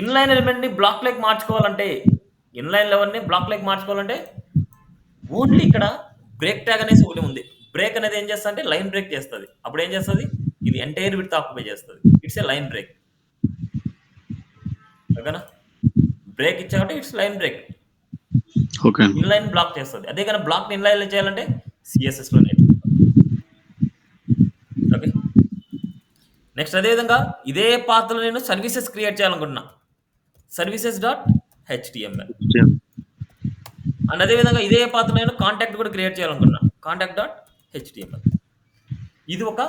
ఇన్లైన్ ఎలిమెంట్ ని బ్లాక్ లైక్ మార్చుకోవాలంటే, ఇన్లైన్ లెవెల్ ని బ్లాక్ లైక్ మార్చుకోవాలంటే ఓన్లీ ఇక్కడ బ్రేక్ ట్యాగ్ అనేసి ఒకటి ఉంది. బ్రేక్ అనేది ఏం చేస్తా అంటే లైన్ బ్రేక్ చేస్తుంది. అప్పుడు ఏం చేస్తుంది, ఇది ఎంటైర్ విడ్త్ ఆక్యుపై చేస్తుంది. It's a line break. ఓకేనా, బ్రేక్ ఇచ్చామంటే it's line break. Okay. Inline block చేస్తుంది. అదే కానీ బ్లాక్ ఇన్లైన్ చేయాలంటే సిఎస్ఎస్ లో నేర్చుకుంటాం. ఓకే, నెక్స్ట్ అదేవిధంగా ఇదే పాత్రలో నేను సర్వీసెస్ క్రియేట్ చేయాలనుకుంటున్నా. Services dot HTML. అండ్ అదేవిధంగా ఇదే పాత్రలో నేను కాంటాక్ట్ కూడా క్రియేట్ చేయాలనుకున్నా. Contact dot HTML. ఇది ఒక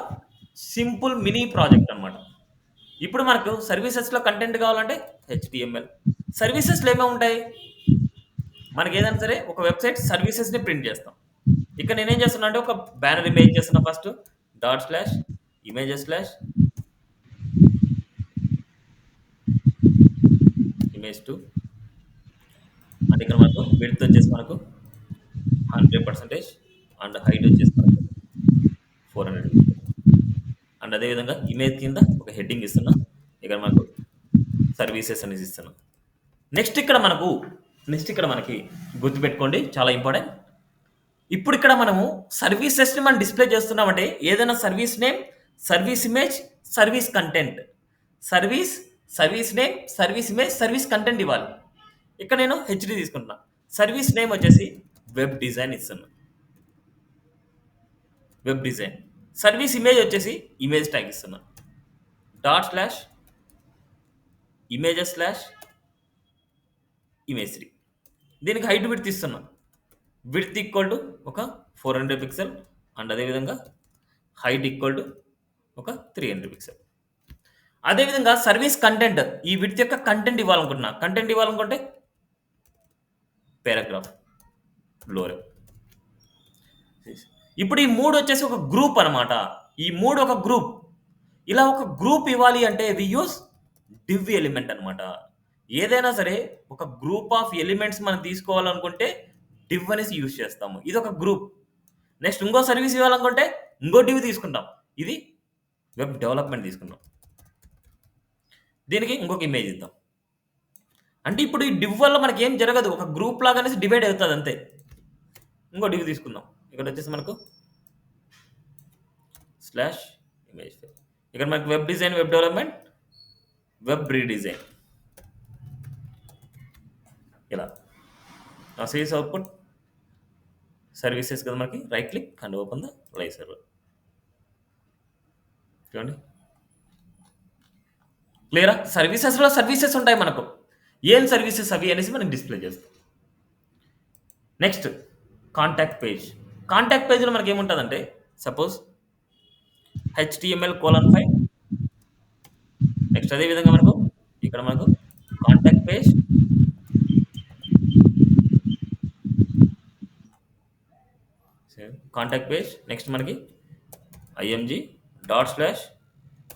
సింపుల్ మినీ ప్రాజెక్ట్ అనమాట. ఇప్పుడు మనకు సర్వీసెస్లో కంటెంట్ కావాలంటే హెచ్టిఎంఎల్. సర్వీసెస్లో ఏమేమి ఉంటాయి, మనకి ఏదైనా సరే ఒక వెబ్సైట్ సర్వీసెస్ని ప్రింట్ చేస్తాం. ఇక్కడ నేనేం చేస్తున్నా అంటే ఒక బ్యానర్ ఇమేజ్ చేస్తున్నా. First dot slash images slash image 2 and ఇక్కడ మనకు విడ్త్ వచ్చేసి మనకు 100% అండ్ హైట్ వచ్చేసి మనకు 400. అండ్ అదేవిధంగా ఇమేజ్ కింద ఒక హెడ్డింగ్ ఇస్తున్నా. ఇక్కడ మనకు సర్వీసెస్ అనేసి ఇస్తున్నాం. నెక్స్ట్ ఇక్కడ మనకి గుర్తుపెట్టుకోండి, చాలా ఇంపార్టెంట్. ఇప్పుడు ఇక్కడ మనము సర్వీసెస్ని మనం డిస్ప్లే చేస్తున్నామంటే ఏదైనా service name, service image, service content, service name, service image, service content ఇవ్వాలి. ఇక్కడ నేను హెచ్డి తీసుకుంటున్నా. సర్వీస్ నేమ్ వచ్చేసి వెబ్ డిజైన్ ఇస్తున్నా, వెబ్ డిజైన్. సర్వీస్ ఇమేజ్ వచ్చేసి ఇమేజ్ ట్యాగ్ ఇస్తున్నా. Dot slash images slash image 3. దీనికి హైట్ విడ్త్ ఇస్తున్నా. విడ్త్ ఈక్వల్ టు ఒక 400 పిక్సెల్ అండ్ అదేవిధంగా హైట్ ఈక్వల్ టు ఒక 300 పిక్సెల్. అదేవిధంగా సర్వీస్ కంటెంట్, ఈ విడ్త్ యొక్క కంటెంట్ ఇవ్వాలనుకుంటే పారాగ్రాఫ్ లోరే. ఇప్పుడు ఈ 3 వచ్చేసి ఒక గ్రూప్ అనమాట. ఈ 3 ఒక గ్రూప్. ఇలా ఒక గ్రూప్ ఇవ్వాలి అంటే వి యూస్ డివ్ ఎలిమెంట్ అనమాట. ఏదైనా సరే ఒక గ్రూప్ ఆఫ్ ఎలిమెంట్స్ మనం తీసుకోవాలనుకుంటే డివ్ అనేసి యూజ్ చేస్తాము. ఇది ఒక గ్రూప్. నెక్స్ట్ ఇంకో సర్వీస్ ఇవ్వాలనుకుంటే ఇంకో డివ్ తీసుకుంటాం. ఇది వెబ్ డెవలప్మెంట్ తీసుకున్నాం. దీనికి ఇంకొక ఇమేజ్ ఇద్దాం. అంటే ఇప్పుడు ఈ డివ్ వల్ల మనకి ఏం జరగదు, ఒక గ్రూప్ లాగా అనేసి డివైడ్ అవుతుంది అంతే. ఇంకో డివ్ తీసుకుందాం. ఇక్కడ వచ్చేసి మనకు స్లాష్ ఇమేజ్. ఇక్కడ మనకు web design, web development, web redesign. ఇలా సేస్ అవుట్పుట్ సర్వీసెస్ కదా మనకి. Right click and open the live server. చూడండి క్లియరా. సర్వీసెస్లో సర్వీసెస్ ఉంటాయి మనకు. ఏం సర్వీసెస్ అవి అనేసి మనం డిస్ప్లే చేస్తాం. Next contact page. కాంటాక్ట్ పేజ్లో మనకి ఏముంటుందంటే సపోజ్ HTML:5. నెక్స్ట్ అదేవిధంగా మనకు ఇక్కడ మనకు కాంటాక్ట్ పేజ్, నెక్స్ట్ మనకి IMG dot slash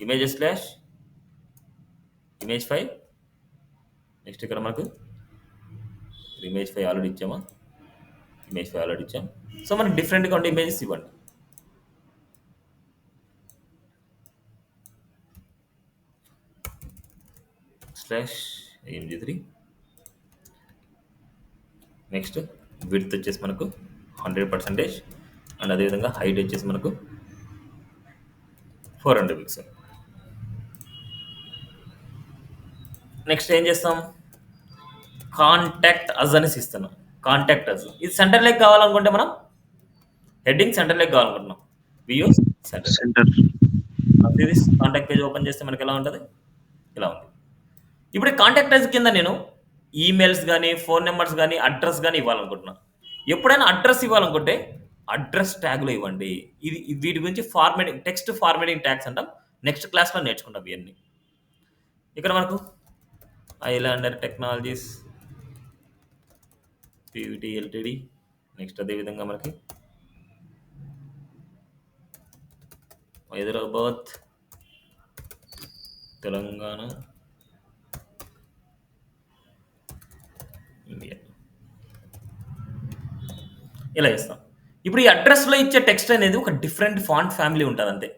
images slash image 5. Next ఇక్కడ మనకు ఇమేజ్ 5 ఆల్రెడీ ఇచ్చామా, ఇమేజ్ 5 ఆల్రెడీ ఇచ్చాం. సో మనకి డిఫరెంట్గా ఉండే ఇమేజెస్ ఇవ్వండి. Slash IMG3. నెక్స్ట్ విడ్త్ వచ్చేసి మనకు 100% అండ్ అదేవిధంగా హైట్ వచ్చేసి మనకు 400 పిక్సెల్. నెక్స్ట్ ఏం చేస్తాం, కాంటాక్ట్ అస్ అనేసి ఇస్తున్నాం. కాంటాక్ట్ అస్ ఇది సెంటర్ లెగ్ కావాలనుకుంటే మనం హెడ్డింగ్ సెంటర్ లెగ్ కావాలనుకుంటున్నాం, we use centre. Centre. Contact page open చేస్తే మనకి ఎలా ఉంటుంది, ఇలా ఉంది. ఇప్పుడు కాంటాక్ట్ అస్ కింద నేను ఈమెయిల్స్ కానీ ఫోన్ నెంబర్స్ కానీ అడ్రస్ కానీ ఇవ్వాలనుకుంటున్నాను. ఎప్పుడైనా అడ్రస్ ఇవ్వాలనుకుంటే అడ్రస్ ట్యాగ్లో ఇవ్వండి. వీటి గురించి ఫార్మాటింగ్, టెక్స్ట్ ఫార్మాటింగ్ ట్యాగ్స్ అంటాం. నెక్స్ట్ క్లాస్లో నేర్చుకుంటాం ఇవన్నీ. ఇక్కడ మనకు Islander technologies PVT LTD, next అదేవిధంగా మనకి హైదరాబాద్ తెలంగాణ ఇండియా, ఇలా ఇస్తాం. ఇప్పుడు ఈ అడ్రస్లో ఇచ్చే టెక్స్ట్ అనేది ఒక డిఫరెంట్ ఫాంట్ ఫ్యామిలీ ఉంటుంది అంతే.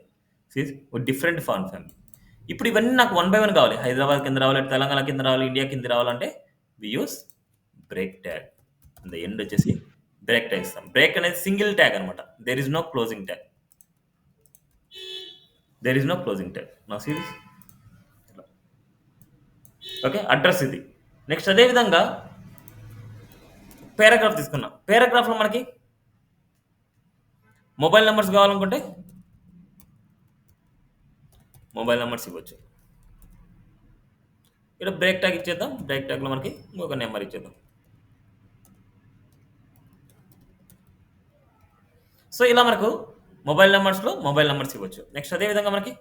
ఒక డిఫరెంట్ ఫాంట్ ఫ్యామిలీ. ఇప్పుడు ఇవన్నీ నాకు 1 by 1 కావాలి. హైదరాబాద్ కింద రావాలి, తెలంగాణ కింద రావాలి, ఇండియా కింద రావాలంటే we use break tag. The end వచ్చేసి బ్రేక్ ట్యాగ్ ఇస్తాం. బ్రేక్ అనేది సింగిల్ ట్యాగ్ అనమాట. There is no closing tag. There is no closing tag. నా సీరీస్ ఓకే. అడ్రస్ ఇది. నెక్స్ట్ అదేవిధంగా పారాగ్రాఫ్ తీసుకున్నాం. పారాగ్రాఫ్లో మనకి మొబైల్ నెంబర్స్ కావాలనుకుంటే మొబైల్ నెంబర్స్ ఇవ్వచ్చు. ఇక్కడ బ్రేక్ ట్యాగ్ ఇచ్చేద్దాం. బ్రేక్ ట్యాగ్లో మనకి ఇంకొక నెంబర్ ఇచ్చేద్దాం. సో ఇలా మనకు మొబైల్ నెంబర్స్లో మొబైల్ నెంబర్స్ ఇవ్వచ్చు. నెక్స్ట్ అదేవిధంగా మనకి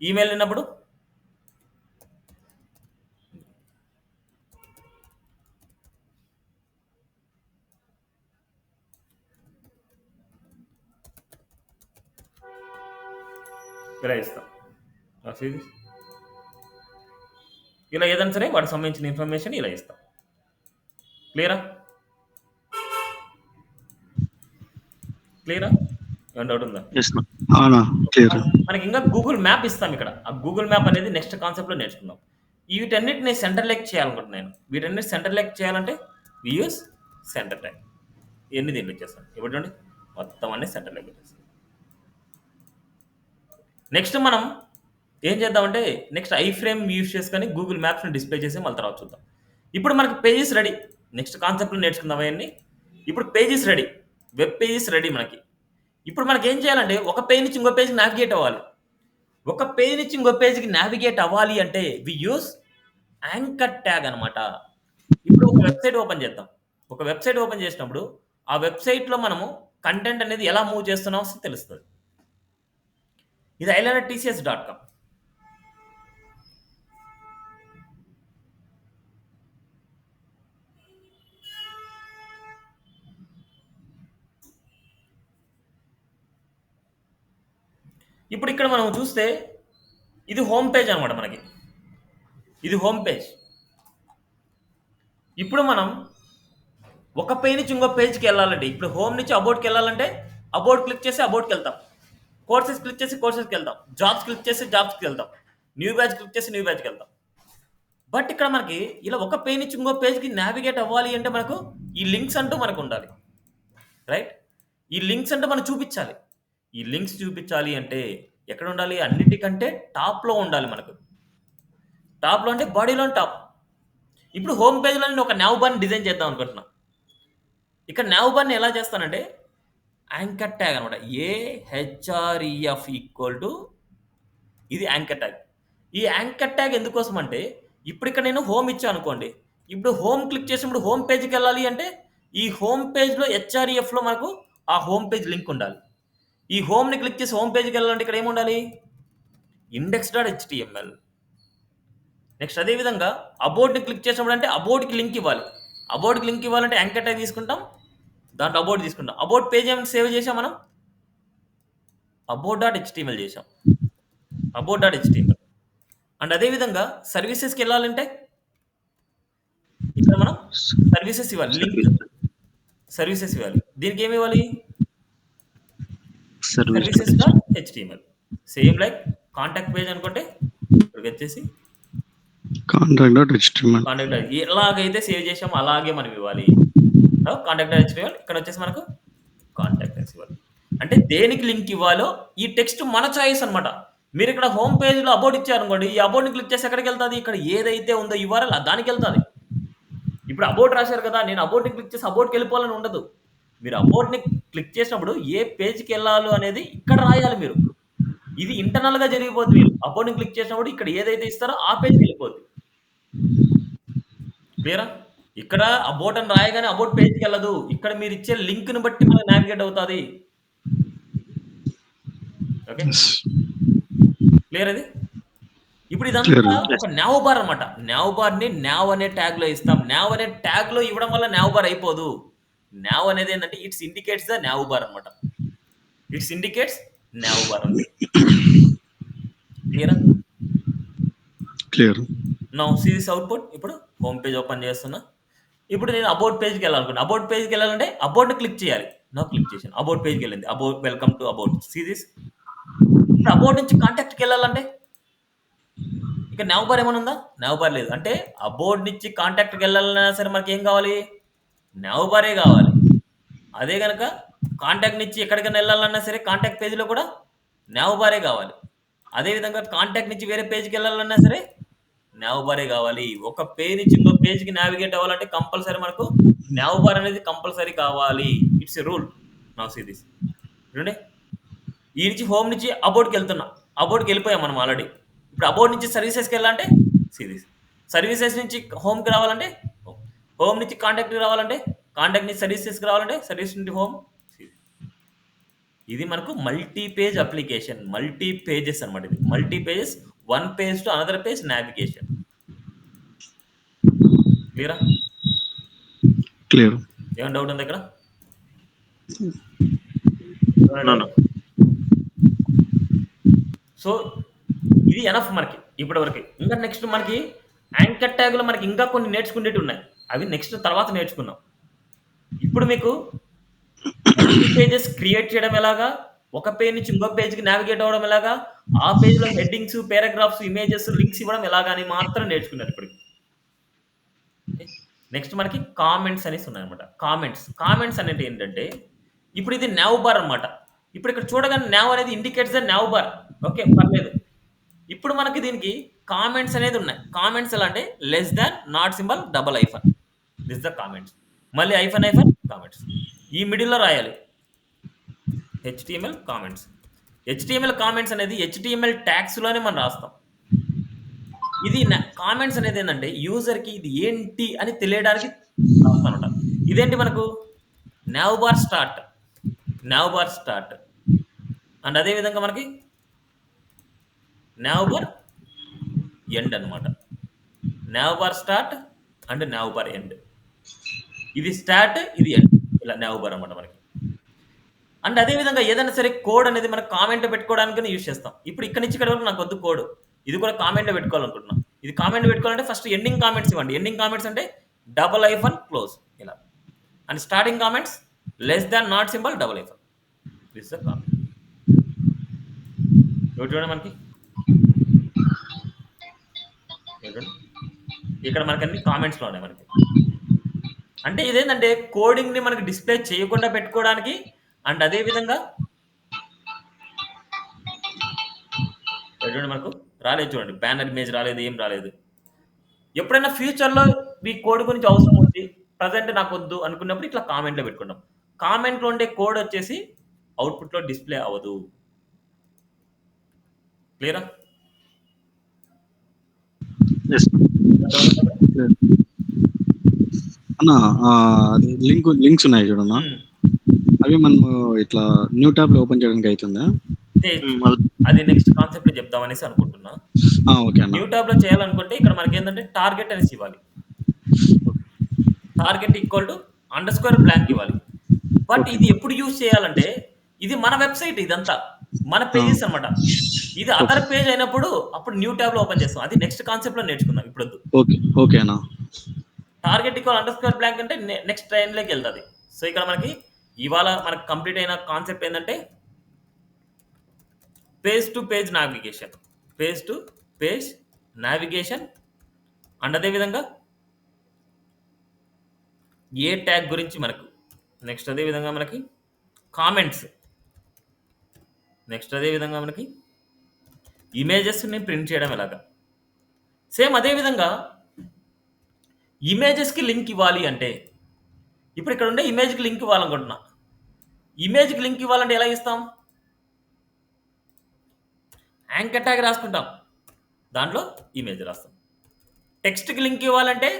ఈమెయిల్ ఉన్నప్పుడు ఇలా ఇస్తాం. ఇలా ఏదైనా సరే వాటికి సంబంధించిన ఇన్ఫర్మేషన్ ఇలా ఇస్తాం. క్లియరా? ఏమైనా డౌట్ ఉందా? క్లియర్. మనకి ఇంకా గూగుల్ మ్యాప్ ఇస్తాం ఇక్కడ. ఆ గూగుల్ మ్యాప్ అనేది నెక్స్ట్ కాన్సెప్ట్లో నేర్చుకుందాం. వీటన్నిటిని సెంటర్ లెక్ చేయాలనుకుంటున్నాను. వీటన్నిటి సెంటర్ లెక్ చేయాలంటే వి యూస్ సెంటర్ ట్యాగ్. ఇవన్నీ దీంట్లో ఇచ్చేస్తాం. ఇప్పుడు చూడండి మొత్తం అన్ని సెంటర్ లెక్ వచ్చేస్తాం. నెక్స్ట్ మనం ఏం చేద్దామంటే నెక్స్ట్ ఐ ఫ్రేమ్ యూస్ చేసుకొని గూగుల్ మ్యాప్స్ని డిస్ప్లే చేసి మళ్ళీ తర్వాత చూద్దాం. ఇప్పుడు మనకి పేజెస్ రెడీ. నెక్స్ట్ కాన్సెప్ట్లో నేర్చుకుందాం అవన్నీ. ఇప్పుడు pages ready, web pages ready మనకి. ఇప్పుడు మనకి ఏం చేయాలంటే ఒక పేజ్ నుంచి ఇంకో పేజ్కి నావిగేట్ అవ్వాలి. ఒక పేజ్ నుంచి ఇంకో పేజ్కి నావిగేట్ అవ్వాలి అంటే వి యూస్ యాంకర్ ట్యాగ్ అనమాట. ఇప్పుడు ఒక వెబ్సైట్ ఓపెన్ చేద్దాం. ఒక వెబ్సైట్ ఓపెన్ చేసినప్పుడు ఆ వెబ్సైట్లో మనము కంటెంట్ అనేది ఎలా మూవ్ చేస్తున్నామో తెలుస్తుంది. ఇది ilandertcs.com. ఇప్పుడు ఇక్కడ మనం చూస్తే ఇది హోమ్ పేజ్ అనమాట. మనకి ఇది హోమ్ పేజ్. ఇప్పుడు మనం ఒక పేజ్ నుంచి ఇంకో పేజ్కి వెళ్ళాలంటే, ఇప్పుడు హోమ్ నుంచి అబౌట్కి వెళ్ళాలంటే అబౌట్ క్లిక్ చేసి అబౌట్కి వెళ్తాం. కోర్సెస్ క్లిక్ చేసి కోర్సెస్కి వెళ్తాం. జాబ్స్ క్లిక్ చేసి జాబ్స్కి వెళ్తాం. న్యూ బ్యాచ్ క్లిక్ చేసి న్యూ బ్యాచ్కి వెళ్తాం. బట్ ఇక్కడ మనకి ఇలా ఒక పేజ్ నుంచి ఇంకో పేజ్కి నావిగేట్ అవ్వాలి అంటే మనకు ఈ లింక్స్ అంటూ మనకు ఉండాలి, రైట్? ఈ లింక్స్ అంటూ మనం చూపించాలి. ఈ లింక్స్ చూపించాలి అంటే ఎక్కడ ఉండాలి? అన్నిటికంటే టాప్లో ఉండాలి. మనకు టాప్లో అంటే బాడీలో టాప్. ఇప్పుడు హోమ్ పేజ్లో నేను ఒక నావ్ బార్ని డిజైన్ చేద్దాం అనుకుంటున్నా. ఇక్కడ నావ్ బార్ని ఎలా చేస్తానంటే యాంకర్ ట్యాగ్ అనమాట. AHREF ఈక్వల్ టు ఇది యాంకర్ ట్యాగ్. ఈ యాంకర్ ట్యాగ్ ఎందుకోసం అంటే ఇప్పుడు ఇక్కడ నేను హోమ్ ఇచ్చా అనుకోండి. ఇప్పుడు హోమ్ క్లిక్ చేసినప్పుడు హోమ్ పేజ్కి వెళ్ళాలి అంటే ఈ హోమ్ పేజ్లో HREFలో మనకు ఆ హోమ్ పేజ్ లింక్ ఉండాలి. ఈ హోమ్ని క్లిక్ చేసి హోమ్ పేజ్కి వెళ్ళాలంటే ఇక్కడ ఏముండాలి? index.html. నెక్స్ట్ అదేవిధంగా అబౌట్ని క్లిక్ చేసినప్పుడు అంటే అబౌట్కి లింక్ ఇవ్వాలి. అబౌట్కి లింక్ ఇవ్వాలంటే యాంకర్ ట్యాగ్ తీసుకుంటాం, దాంట్లో అబౌట్ తీసుకుంటాం. అబౌట్ పేజ్ ఏమైనా సేవ్ చేసాం మనం, about.html చేసాం. about.html. అండ్ అదేవిధంగా సర్వీసెస్కి వెళ్ళాలంటే ఇక్కడ మనం సర్వీసెస్ ఇవ్వాలి. లింక్ సర్వీసెస్ ఇవ్వాలి. దీనికి ఏమి ఇవ్వాలి? services.html. Same like contact page అనుకుంటే ఇక్కడికి వచ్చేసి కాంటాక్ట్ ఎలాగైతే సేవ్ చేసామో అలాగే మనం ఇవ్వాలి. కాంటాక్ట్.html. ఇక్కడ వచ్చేసి మనకు కాంటాక్ట్ ఇవ్వాలి. అంటే దేనికి లింక్ ఇవ్వాలో ఈ టెక్స్ట్ మన చాయిస్ అనమాట. మీరు ఇక్కడ హోమ్ పేజ్లో అబౌట్ ఇచ్చారనుకోండి, ఈ అబౌట్ని క్లిక్ చేసి ఎక్కడికి వెళ్తుంది, ఇక్కడ ఏదైతే ఉందో URL దానికి వెళ్తుంది. ఇప్పుడు అబౌట్ రాశారు కదా, నేను అబౌట్ని క్లిక్ చేసి అబౌట్కి వెళ్ళిపోవాలని ఉండదు. మీరు అబౌట్ని క్లిక్ చేసినప్పుడు ఏ పేజ్కి వెళ్ళాలి అనేది ఇక్కడ రాయాలి మీరు. ఇది ఇంటర్నల్గా జరిగిపోద్ది. మీరు అబౌట్ని క్లిక్ చేసినప్పుడు ఇక్కడ ఏదైతే ఇస్తారో ఆ పేజ్కి వెళ్ళిపోద్ది. క్లియరా? ఇక్కడ అబౌట్ అని రాయగానే అబౌట్ పేజ్కి వెళ్ళదు. ఇక్కడ మీరు ఇచ్చే లింక్ని బట్టి మనకి నావిగేట్ అవుతుంది. ఓకే, క్లియర్ అది? ఇప్పుడు Clear. ఇదంతా ఒక నావ్ బార్ అనమాట. నావ్ బార్ని నావ్ అనే ట్యాగ్ లో ఇస్తాం. నావ్ అనే ట్యాగ్ లో ఇవ్వడం వల్ల నావ్ బార్ అయిపోదు. నావ్ అనేది ఏంటంటే it's indicates the nav bar అనమాట. ఇట్స్ ఇండికేట్స్ నావ్ బార్ అంతే. క్లియరా? Clear. Now see this output. ఇప్పుడు హోమ్ పేజ్ ఓపెన్ చేస్తున్నా. ఇప్పుడు నేను అబౌట్ పేజ్కి వెళ్ళాలనుకున్నా. అబౌట్ పేజ్కి వెళ్ళాలంటే అబౌట్ క్లిక్ చేయాలి. నా క్లిక్ చేశాను, అబౌట్ పేజ్కి వెళ్ళింది. About welcome to about. See this. ఇప్పుడు అబౌట్ నుంచి కాంటాక్ట్కి వెళ్ళాలంటే ఇక నావ్ బార్ ఏమైనా ఉందా? నావ్ బార్ లేదు. అంటే అబౌట్ నుంచి కాంటాక్ట్కి వెళ్ళాలన్నా సరే మనకి ఏం కావాలి? నావ్ బారే కావాలి. అదే కనుక కాంటాక్ట్ నుంచి ఎక్కడికైనా వెళ్ళాలన్నా సరే కాంటాక్ట్ పేజ్లో కూడా నావ్ బారే కావాలి. అదేవిధంగా కాంటాక్ట్ నుంచి వేరే పేజ్కి వెళ్ళాలన్నా సరే నావ్ బారే కావాలి. ఒక పేజ్ నుంచి ఇంకో పేజ్కి నావిగేట్ అవ్వాలంటే కంపల్సరీ మనకు నావ్ బార్ అనేది కంపల్సరీ కావాలి. It's a rule. Now see this. చూడండి, ఈ నుంచి హోమ్ నుంచి అబౌట్కి వెళ్తున్నా. అబౌట్కి వెళ్ళిపోయాం మనం ఆల్రెడీ. ఇప్పుడు అబౌట్ నుంచి సర్వీసెస్కి వెళ్ళాలంటే సిరీస్. సర్వీసెస్ నుంచి హోమ్కి రావాలంటే హోమ్. హోమ్ నుంచి కాంటాక్ట్కి రావాలంటే కాంటాక్ట్ నుంచి సర్వీసెస్కి రావాలంటే సర్వీస్ నుంచి హోమ్. ఇది మనకు multi page application, multi pages అనమాట. ఇది multi pages, one page to another page navigation. క్లియరా? Clear. ఏమైనా డౌట్ ఉంది ఇక్కడ? No, no. సో ఇది ఎనఫ్ మనకి ఇప్పటి వరకు. ఇంకా నెక్స్ట్ మనకి యాంకర్ ట్యాగ్లో మనకి ఇంకా కొన్ని నేర్చుకునేవి ఉన్నాయి. అవి నెక్స్ట్ తర్వాత నేర్చుకుందాం. ఇప్పుడు మీకు మల్టీ పేజెస్ క్రియేట్ చేయడం ఎలాగా, ఒక పేజ్ నుంచి ఇంకో పేజ్కి నావిగేట్ అవ్వడం ఎలాగా, ఆ పేజ్లో హెడ్డింగ్స్, పారాగ్రాఫ్స్, ఇమేజెస్, లింక్స్ ఇవ్వడం ఎలాగా అని మాత్రం నేర్చుకున్నారు ఇప్పుడు. నెక్స్ట్ మనకి కామెంట్స్ అనేసి ఉన్నాయన్నమాట. కామెంట్స్ అనేది ఏంటంటే ఇప్పుడు ఇది నావ్ బార్ అనమాట. ఇప్పుడు ఇక్కడ చూడగానే నావ్ అనేది indicates the nav bar. Okay, పర్లేదు. ఇప్పుడు మనకి దీనికి కామెంట్స్ అనేది ఉన్నాయి. కామెంట్స్ ఎలా అంటే less than, not symbol, double hyphen. This the comments. మళ్ళీ ఐఫన్ కామెంట్స్. ఈ మిడిల్లో రాయాలి HTML కామెంట్స్. HTML కామెంట్స్ అనేది HTML ట్యాగ్స్లోనే మనం రాస్తాం. ఇది కామెంట్స్ అనేది ఏంటంటే యూజర్కి ఇది ఏంటి అని తెలియడానికి రాస్తానమాట. ఇదేంటి మనకు నావ్ బార్ స్టార్ట్ అండ్ అదేవిధంగా మనకి నావ్ బార్ ఎండ్ అనమాట. Now bar start and now bar end. ఇది స్టార్ట్, ఇది ఎండ్, ఇలా నావ్ బార్ అనమాట మనకి. అండ్ అదేవిధంగా ఏదైనా సరే కోడ్ అనేది మనం కామెంట్లో పెట్టుకోవడానికి యూజ్ చేస్తాం. ఇప్పుడు ఇక్కడ నుంచి ఇక్కడ వరకు నాకు వద్దు కోడ్, ఇది కూడా కామెంట్లో పెట్టుకోవాలనుకుంటున్నాం. ఇది కామెంట్లో పెట్టుకోవాలంటే ఫస్ట్ ఎండింగ్ కామెంట్స్ ఇవ్వండి. ఎండింగ్ కామెంట్స్ అంటే డబల్ ఐఫన్ క్లోజ్ ఇలా. And starting comments less than, not symbol, double hyphen. This the comment. చూడండి మనకి ఇక్కడ మనకి అన్ని కామెంట్స్లో ఉన్నాయి మనకి. అంటే ఇదేంటంటే కోడింగ్ని మనకి డిస్ప్లే చేయకుండా పెట్టుకోవడానికి. అండ్ అదేవిధంగా చూడండి మనకు రాలేదు, చూడండి బ్యానర్ ఇమేజ్ రాలేదు, ఏం రాలేదు. ఎప్పుడైనా ఫ్యూచర్లో మీ కోడ్ గురించి అవసరం ఉంది, ప్రజెంట్ నాకు వద్దు అనుకున్నప్పుడు ఇట్లా కామెంట్లో పెట్టుకుంటాం. కామెంట్లో ఉండే కోడ్ వచ్చేసి అవుట్పుట్లో డిస్ప్లే అవ్వదు. క్లియరా? Yes. Clear. అన్న లింక్స్ ఉన్నాయి చూడన్నా, అవి మనం ఇట్లా న్యూ ట్యాబ్ లో ఓపెన్ చేయడానికి అవుతుందా? అది నెక్స్ట్ కాన్సెప్ట్ చెప్దామనేసి అనుకుంటున్నా. ఓకే అన్న. న్యూ ట్యాబ్ లో చేయాలనుకుంటే ఇక్కడ మనకి ఏంటంటే టార్గెట్ అనేసి ఇవ్వాలి. Target equal to underscore blank ఇవ్వాలి. బట్ ఇది ఎప్పుడు యూజ్ చేయాలంటే ఇది మన వెబ్సైట్, ఇదంతా మన పేజెస్ అనమాట. ఇది అదర్ పేజ్ అయినప్పుడు అప్పుడు న్యూ ట్యాబ్ లో ఓపెన్ చేస్తాం. అది నెక్స్ట్ కాన్సెప్ట్ లో నేర్చుకుందాం. ఇప్పుడు ఓకే అన్న. టార్గెట్ ఈక్వల్ అండర్స్కోర్ బ్లాంక్ అంటే నెక్స్ట్ ట్రైన్లోకి వెళ్తుంది. సో ఇక్కడ మనకి ఇవాళ మనకు కంప్లీట్ అయిన కాన్సెప్ట్ ఏంటంటే page to page navigation and అదేవిధంగా ఏ ట్యాగ్ గురించి మనకు నెక్స్ట్, అదేవిధంగా మనకి కామెంట్స్, నెక్స్ట్ అదేవిధంగా మనకి ఇమేజెస్ని ప్రింట్ చేయడం ఎలాగా. సేమ్ అదేవిధంగా ఇమేజెస్కి లింక్ ఇవ్వాలి అంటే ఇప్పుడు ఇక్కడ ఉండే ఇమేజ్కి లింక్ ఇవ్వాలనుకుంటున్నా. ఇమేజ్కి లింక్ ఇవ్వాలంటే ఎలా ఇస్తాం? యాంకర్ ట్యాగ్ రాసుకుంటాం, దాంట్లో ఇమేజ్ రాస్తాం. టెక్స్ట్కి లింక్ ఇవ్వాలంటే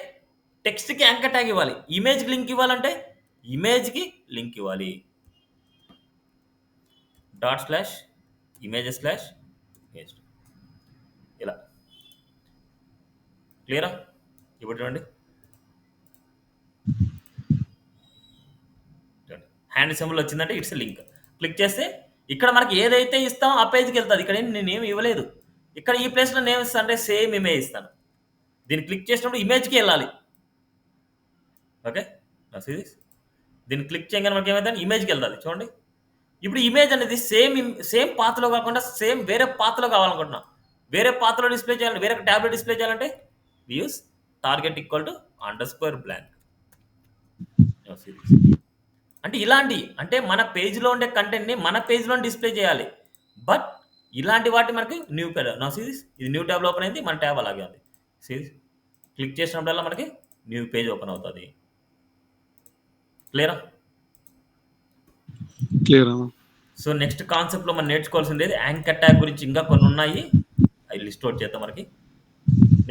టెక్స్ట్కి యాంకర్ ట్యాగ్ ఇవ్వాలి. ఇమేజ్కి లింక్ ఇవ్వాలంటే ఇమేజ్కి లింక్ ఇవ్వాలి. ./images/image ఇలా. క్లియరా? ఇప్పుడు చూడండి, హ్యాండ్ సింబల్ వచ్చిందంటే ఇట్స్ లింక్. క్లిక్ చేస్తే ఇక్కడ మనకి ఏదైతే ఇస్తామో ఆ పేజ్కి వెళ్తుంది. ఇక్కడ నేనేమి ఇవ్వలేదు. ఇక్కడ ఈ ప్లేస్లో నేను ఇస్తాను అంటే సేమ్ ఇమేజ్ ఇస్తాను. దీన్ని క్లిక్ చేసినప్పుడు ఇమేజ్కి వెళ్ళాలి. ఓకే, దీన్ని క్లిక్ చేయగానే మనకి ఏమైందంటే ఇమేజ్కి వెళ్తుంది. చూడండి, ఇప్పుడు ఇమేజ్ అనేది సేమ్ పాత్రలో కాకుండా సేమ్ వేరే పాత్రలో కావాలనుకుంటున్నాం. వేరే పాత్రలో డిస్ప్లే చేయాలంటే, వేరే ట్యాబ్లో డిస్ప్లే చేయాలంటే యూస్ టార్గెట్ =_blank. అంటే ఇలాంటి అంటే మన పేజ్లో ఉండే కంటెంట్ని మన పేజ్లో డిస్ప్లే చేయాలి. బట్ ఇలాంటి వాటి మనకి న్యూ పేజ్ ఇది న్యూ ట్యాబ్లో ఓపెన్ అయింది, మన ట్యాబ్ అలాగే ఉంది. క్లిక్ చేసినప్పుడల్లా మనకి న్యూ పేజ్ ఓపెన్ అవుతుంది. క్లియరా? క్లియర్. సో నెక్స్ట్ కాన్సెప్ట్లో మనం నేర్చుకోవాల్సింది యాంకర్ ట్యాగ్ గురించి ఇంకా కొన్ని ఉన్నాయి, అవి లిస్ట్ అవుట్ చేద్దాం. మనకి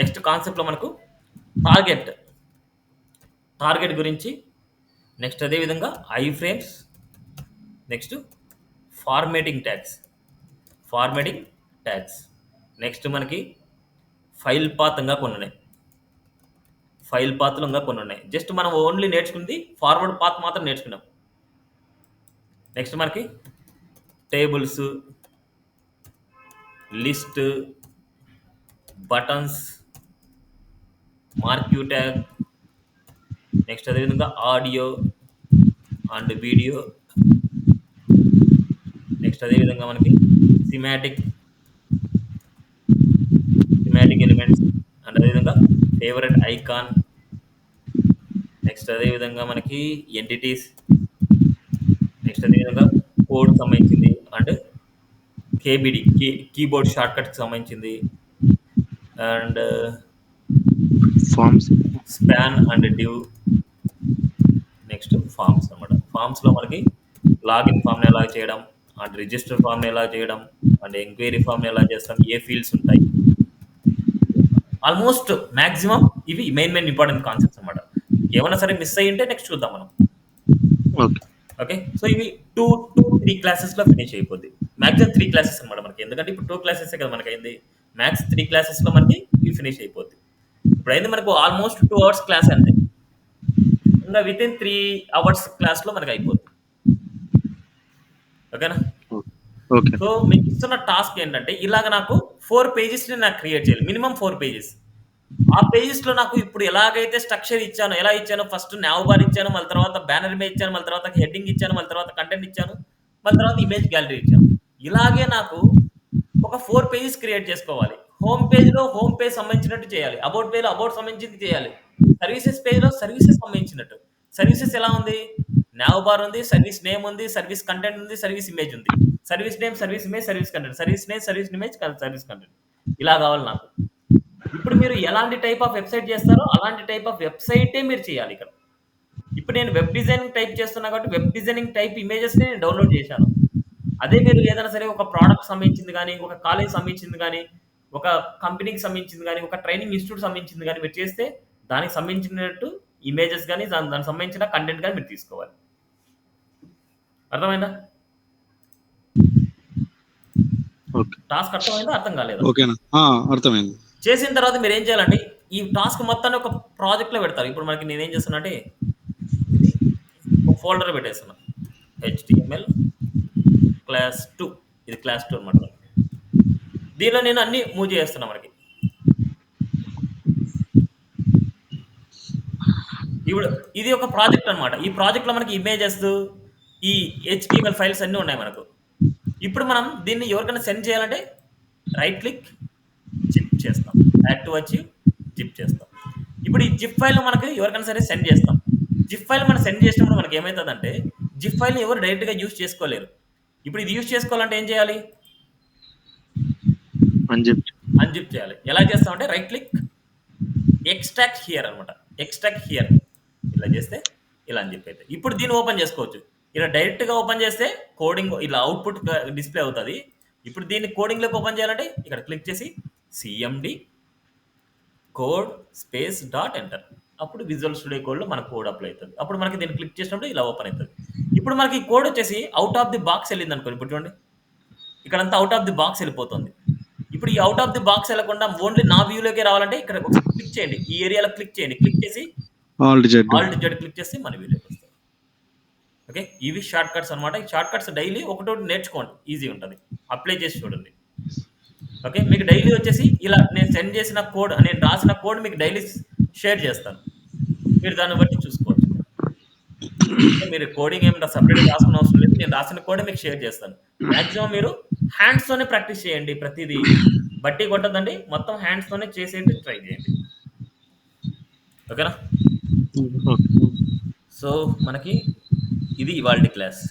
నెక్స్ట్ కాన్సెప్ట్లో మనకు టార్గెట్ గురించి, నెక్స్ట్ అదేవిధంగా I frames, next formatting tags, next మనకి ఫైల్ పాత్ ఇంకా కొన్ని ఉన్నాయి. ఫైల్ పాత్లు ఇంకా కొన్ని ఉన్నాయి. జస్ట్ మనం ఓన్లీ నేర్చుకుంది ఫార్వర్డ్ పాత్ మాత్రం నేర్చుకున్నాం. నెక్స్ట్ మనకి tables, list, buttons, marquee tag, next అదేవిధంగా ఆడియో అండ్ వీడియో, నెక్స్ట్ అదేవిధంగా మనకి సిమాటిక్ ఎలిమెంట్స్ అండ్ అదేవిధంగా ఫేవరెట్ ఐకాన్, నెక్స్ట్ అదేవిధంగా మనకి ఎంటిటీస్, నెక్స్ట్ అదేవిధంగా కోడ్ సంబంధించింది అండ్ కేబిడి కీబోర్డ్ షార్ట్కట్కి సంబంధించింది, and forms, span and div, next forms అనమాట. ఫార్మ్స్లో మనకి లాగిన్ ఫామ్ని ఎలా చేయడం, అండ్ రిజిస్టర్ ఫామ్ని ఎలా చేయడం, అండ్ ఎంక్వైరీ ఫామ్ని ఎలా చేస్తాం, ఏ ఫీల్డ్స్ ఉంటాయి, ఆల్మోస్ట్ మ్యాక్సిమం ఇవి మెయిన్ ఇంపార్టెంట్ కాన్సెప్ట్స్ అనమాట. ఏమైనా సరే మిస్ అయ్యి ఉంటే నెక్స్ట్ చూద్దాం మనం. ఓకే, సో ఇవి 2-3 క్లాసెస్లో ఫినిష్ అయిపోద్ది. మ్యాక్సిమం 3 క్లాసెస్ అనమాట మనకి, ఎందుకంటే ఇప్పుడు 2 క్లాసెసే కదా మనకి అయింది. మ్యాక్స్ 3 క్లాసెస్లో మనకి ఇవి ఫినిష్ అయిపోద్ది. ఇప్పుడు అయింది మనకు ఆల్మోస్ట్ 2 అవర్స్ క్లాస్ అంతే, ఇంకా వితిన్ 3 అవర్స్ క్లాస్లో మనకి అయిపోద్ది. ఓకేనా? ఓకే. సో మీకు ఇస్తున్న టాస్క్ ఏంటంటే ఇలాగ నాకు 4 పేజెస్ని నాకు క్రియేట్ చేయాలి, మినిమం 4 పేజెస్. ఆ పేజెస్లో నాకు ఇప్పుడు ఎలాగైతే స్ట్రక్చర్ ఇచ్చాను, ఎలా ఇచ్చాను, ఫస్ట్ నావ్ బార్ ఇచ్చాను, మళ్ళీ తర్వాత బ్యానర్ ఇమేజ్ ఇచ్చాను, మళ్ళీ తర్వాత హెడ్డింగ్ ఇచ్చాను, మళ్ళీ తర్వాత కంటెంట్ ఇచ్చాను, మళ్ళీ తర్వాత ఇమేజ్ గ్యాలరీ ఇచ్చాను. ఇలాగే నాకు ఒక 4 పేజెస్ క్రియేట్ చేసుకోవాలి. హోమ్ పేజ్లో హోమ్ పేజ్ సంబంధించినట్టు చేయాలి, అబౌట్ పేజ్లో అబౌట్ సంబంధించింది చేయాలి, సర్వీసెస్ పేజ్లో సర్వీసెస్ సంబంధించినట్టు. సర్వీసెస్ ఎలా ఉంది? నావ్ బార్ ఉంది, సర్వీస్ నేమ్ ఉంది, సర్వీస్ కంటెంట్ ఉంది, సర్వీస్ ఇమేజ్ ఉంది. Service name, service image, service content, service name, service image, service content, ఇలా కావాలి నాకు. ఇప్పుడు మీరు ఎలాంటి టైప్ ఆఫ్ వెబ్సైట్ చేస్తారో అలాంటి టైప్ ఆఫ్ వెబ్సైటే మీరు చేయాలి ఇక్కడ. ఇప్పుడు నేను వెబ్ డిజైనింగ్ టైప్ చేస్తున్నా కాబట్టి వెబ్ డిజైనింగ్ టైప్ ఇమేజెస్ని నేను డౌన్లోడ్ చేశాను. అదే మీరు ఏదైనా సరే ఒక ప్రోడక్ట్ సంబంధించింది కానీ, ఒక కాలేజ్ సంబంధించింది కానీ, ఒక కంపెనీకి సంబంధించింది కానీ, ఒక ట్రైనింగ్ ఇన్స్టిట్యూట్ సంబంధించింది కానీ మీరు చేస్తే దానికి సంబంధించినట్టు ఇమేజెస్ కానీ, దానికి సంబంధించిన కంటెంట్ కానీ మీరు తీసుకోవాలి. అర్థమైందా? టాస్క్ అర్థమైందా, అర్థం కాలేదా? ఓకేనా? అర్థమైంది. చేసిన తర్వాత మీరు ఏం చేయాలంటే ఈ టాస్క్ మొత్తాన్ని ఒక ప్రాజెక్ట్లో పెడతారు. ఇప్పుడు మనకి నేనేం చేస్తున్నా అంటే ఒక ఫోల్డర్ పెట్టేస్తున్నా, HTML క్లాస్ 2, ఇది క్లాస్ 2 అనమాట. దీనిలో నేను అన్ని మూవ్ చేస్తున్నా. మనకి ఇప్పుడు ఇది ఒక ప్రాజెక్ట్ అనమాట. ఈ ప్రాజెక్ట్లో మనకి ఇమేజెస్, ఈ HTML ఫైల్స్ అన్నీ ఉన్నాయి మనకు. ఇప్పుడు మనం దీన్ని ఎవరికైనా సెండ్ చేయాలంటే రైట్ క్లిక్, జిప్ చేస్తాం, యాడ్ టు అచీవ్, జిప్ చేస్తాం. ఇప్పుడు ఈ జిప్ ఫైల్ మనకి ఎవరికైనా సరే సెండ్ చేస్తాం. జిప్ ఫైల్ మనం సెండ్ చేసినప్పుడు మనకి ఏమవుతుందంటే జిప్ ఫైల్ని ఎవరు డైరెక్ట్గా యూజ్ చేసుకోలేరు. ఇప్పుడు ఇది యూజ్ చేసుకోవాలంటే ఏం చేయాలి? అన్జిప్ చేయాలి. ఎలా చేస్తామంటే రైట్ క్లిక్ ఎక్స్ట్రాక్ట్ హియర్ అనమాట. ఎక్స్ట్రాక్ట్ హియర్ ఇలా చేస్తే ఇలా అన్జిప్ అవుతుంది. ఇప్పుడు దీన్ని ఓపెన్ చేసుకోవచ్చు. ఇలా డైరెక్ట్గా ఓపెన్ చేస్తే కోడింగ్ ఇలా అవుట్పుట్ డిస్ప్లే అవుతుంది. ఇప్పుడు దీన్ని కోడింగ్లోకి ఓపెన్ చేయాలంటే ఇక్కడ క్లిక్ చేసి CMD code space dot enter. అప్పుడు విజువల్ స్టూడియో కోడ్లో మన కోడ్ అప్లై అవుతుంది. అప్పుడు మనకి దీన్ని క్లిక్ చేసినప్పుడు ఇలా ఓపెన్ అవుతుంది. ఇప్పుడు మనకి ఈ కోడ్ వచ్చేసి అవుట్ ఆఫ్ ది బాక్స్ వెళ్ళింది అనుకోండి. ఇప్పుడు చూడండి ఇక్కడంతా అవుట్ ఆఫ్ ది బాక్స్ వెళ్ళిపోతుంది. ఇప్పుడు ఈ అవుట్ ఆఫ్ ది బాక్స్ వెళ్ళకుండా ఓన్లీ నా వ్యూలోకి రావాలంటే ఇక్కడ ఒకసారి క్లిక్ చేయండి. ఈ ఏరియాలో క్లిక్ చేయండి. క్లిక్ చేసి ఆల్ట్ జెడ్ క్లిక్ చేసి మన వ్యూలోకి వస్తుంది. ఓకే, ఇవి షార్ట్ కట్స్ అనమాట. ఈ షార్ట్ కట్స్ డైలీ ఒకటోటి నేర్చుకోండి, ఈజీ ఉంటుంది. అప్లై చేసి చూడండి. ఓకే, మీకు డైలీ వచ్చేసి ఇలా నేను సెండ్ చేసిన కోడ్, నేను రాసిన కోడ్ మీకు డైలీ షేర్ చేస్తాను. మీరు దాన్ని బట్టి చూసుకోవచ్చు. మీరు కోడింగ్ ఏమిటో సపరేట్గా రాసుకున్న అవసరం లేదు. నేను రాసిన కోడ్ మీకు షేర్ చేస్తాను. మాక్సిమం మీరు హ్యాండ్స్తోనే ప్రాక్టీస్ చేయండి. ప్రతిదీ బట్టి కొట్టదండి, మొత్తం హ్యాండ్స్తోనే చేసేది ట్రై చేయండి. ఓకేనా? సో మనకి ఇది ఇవాల్టి క్లాస్.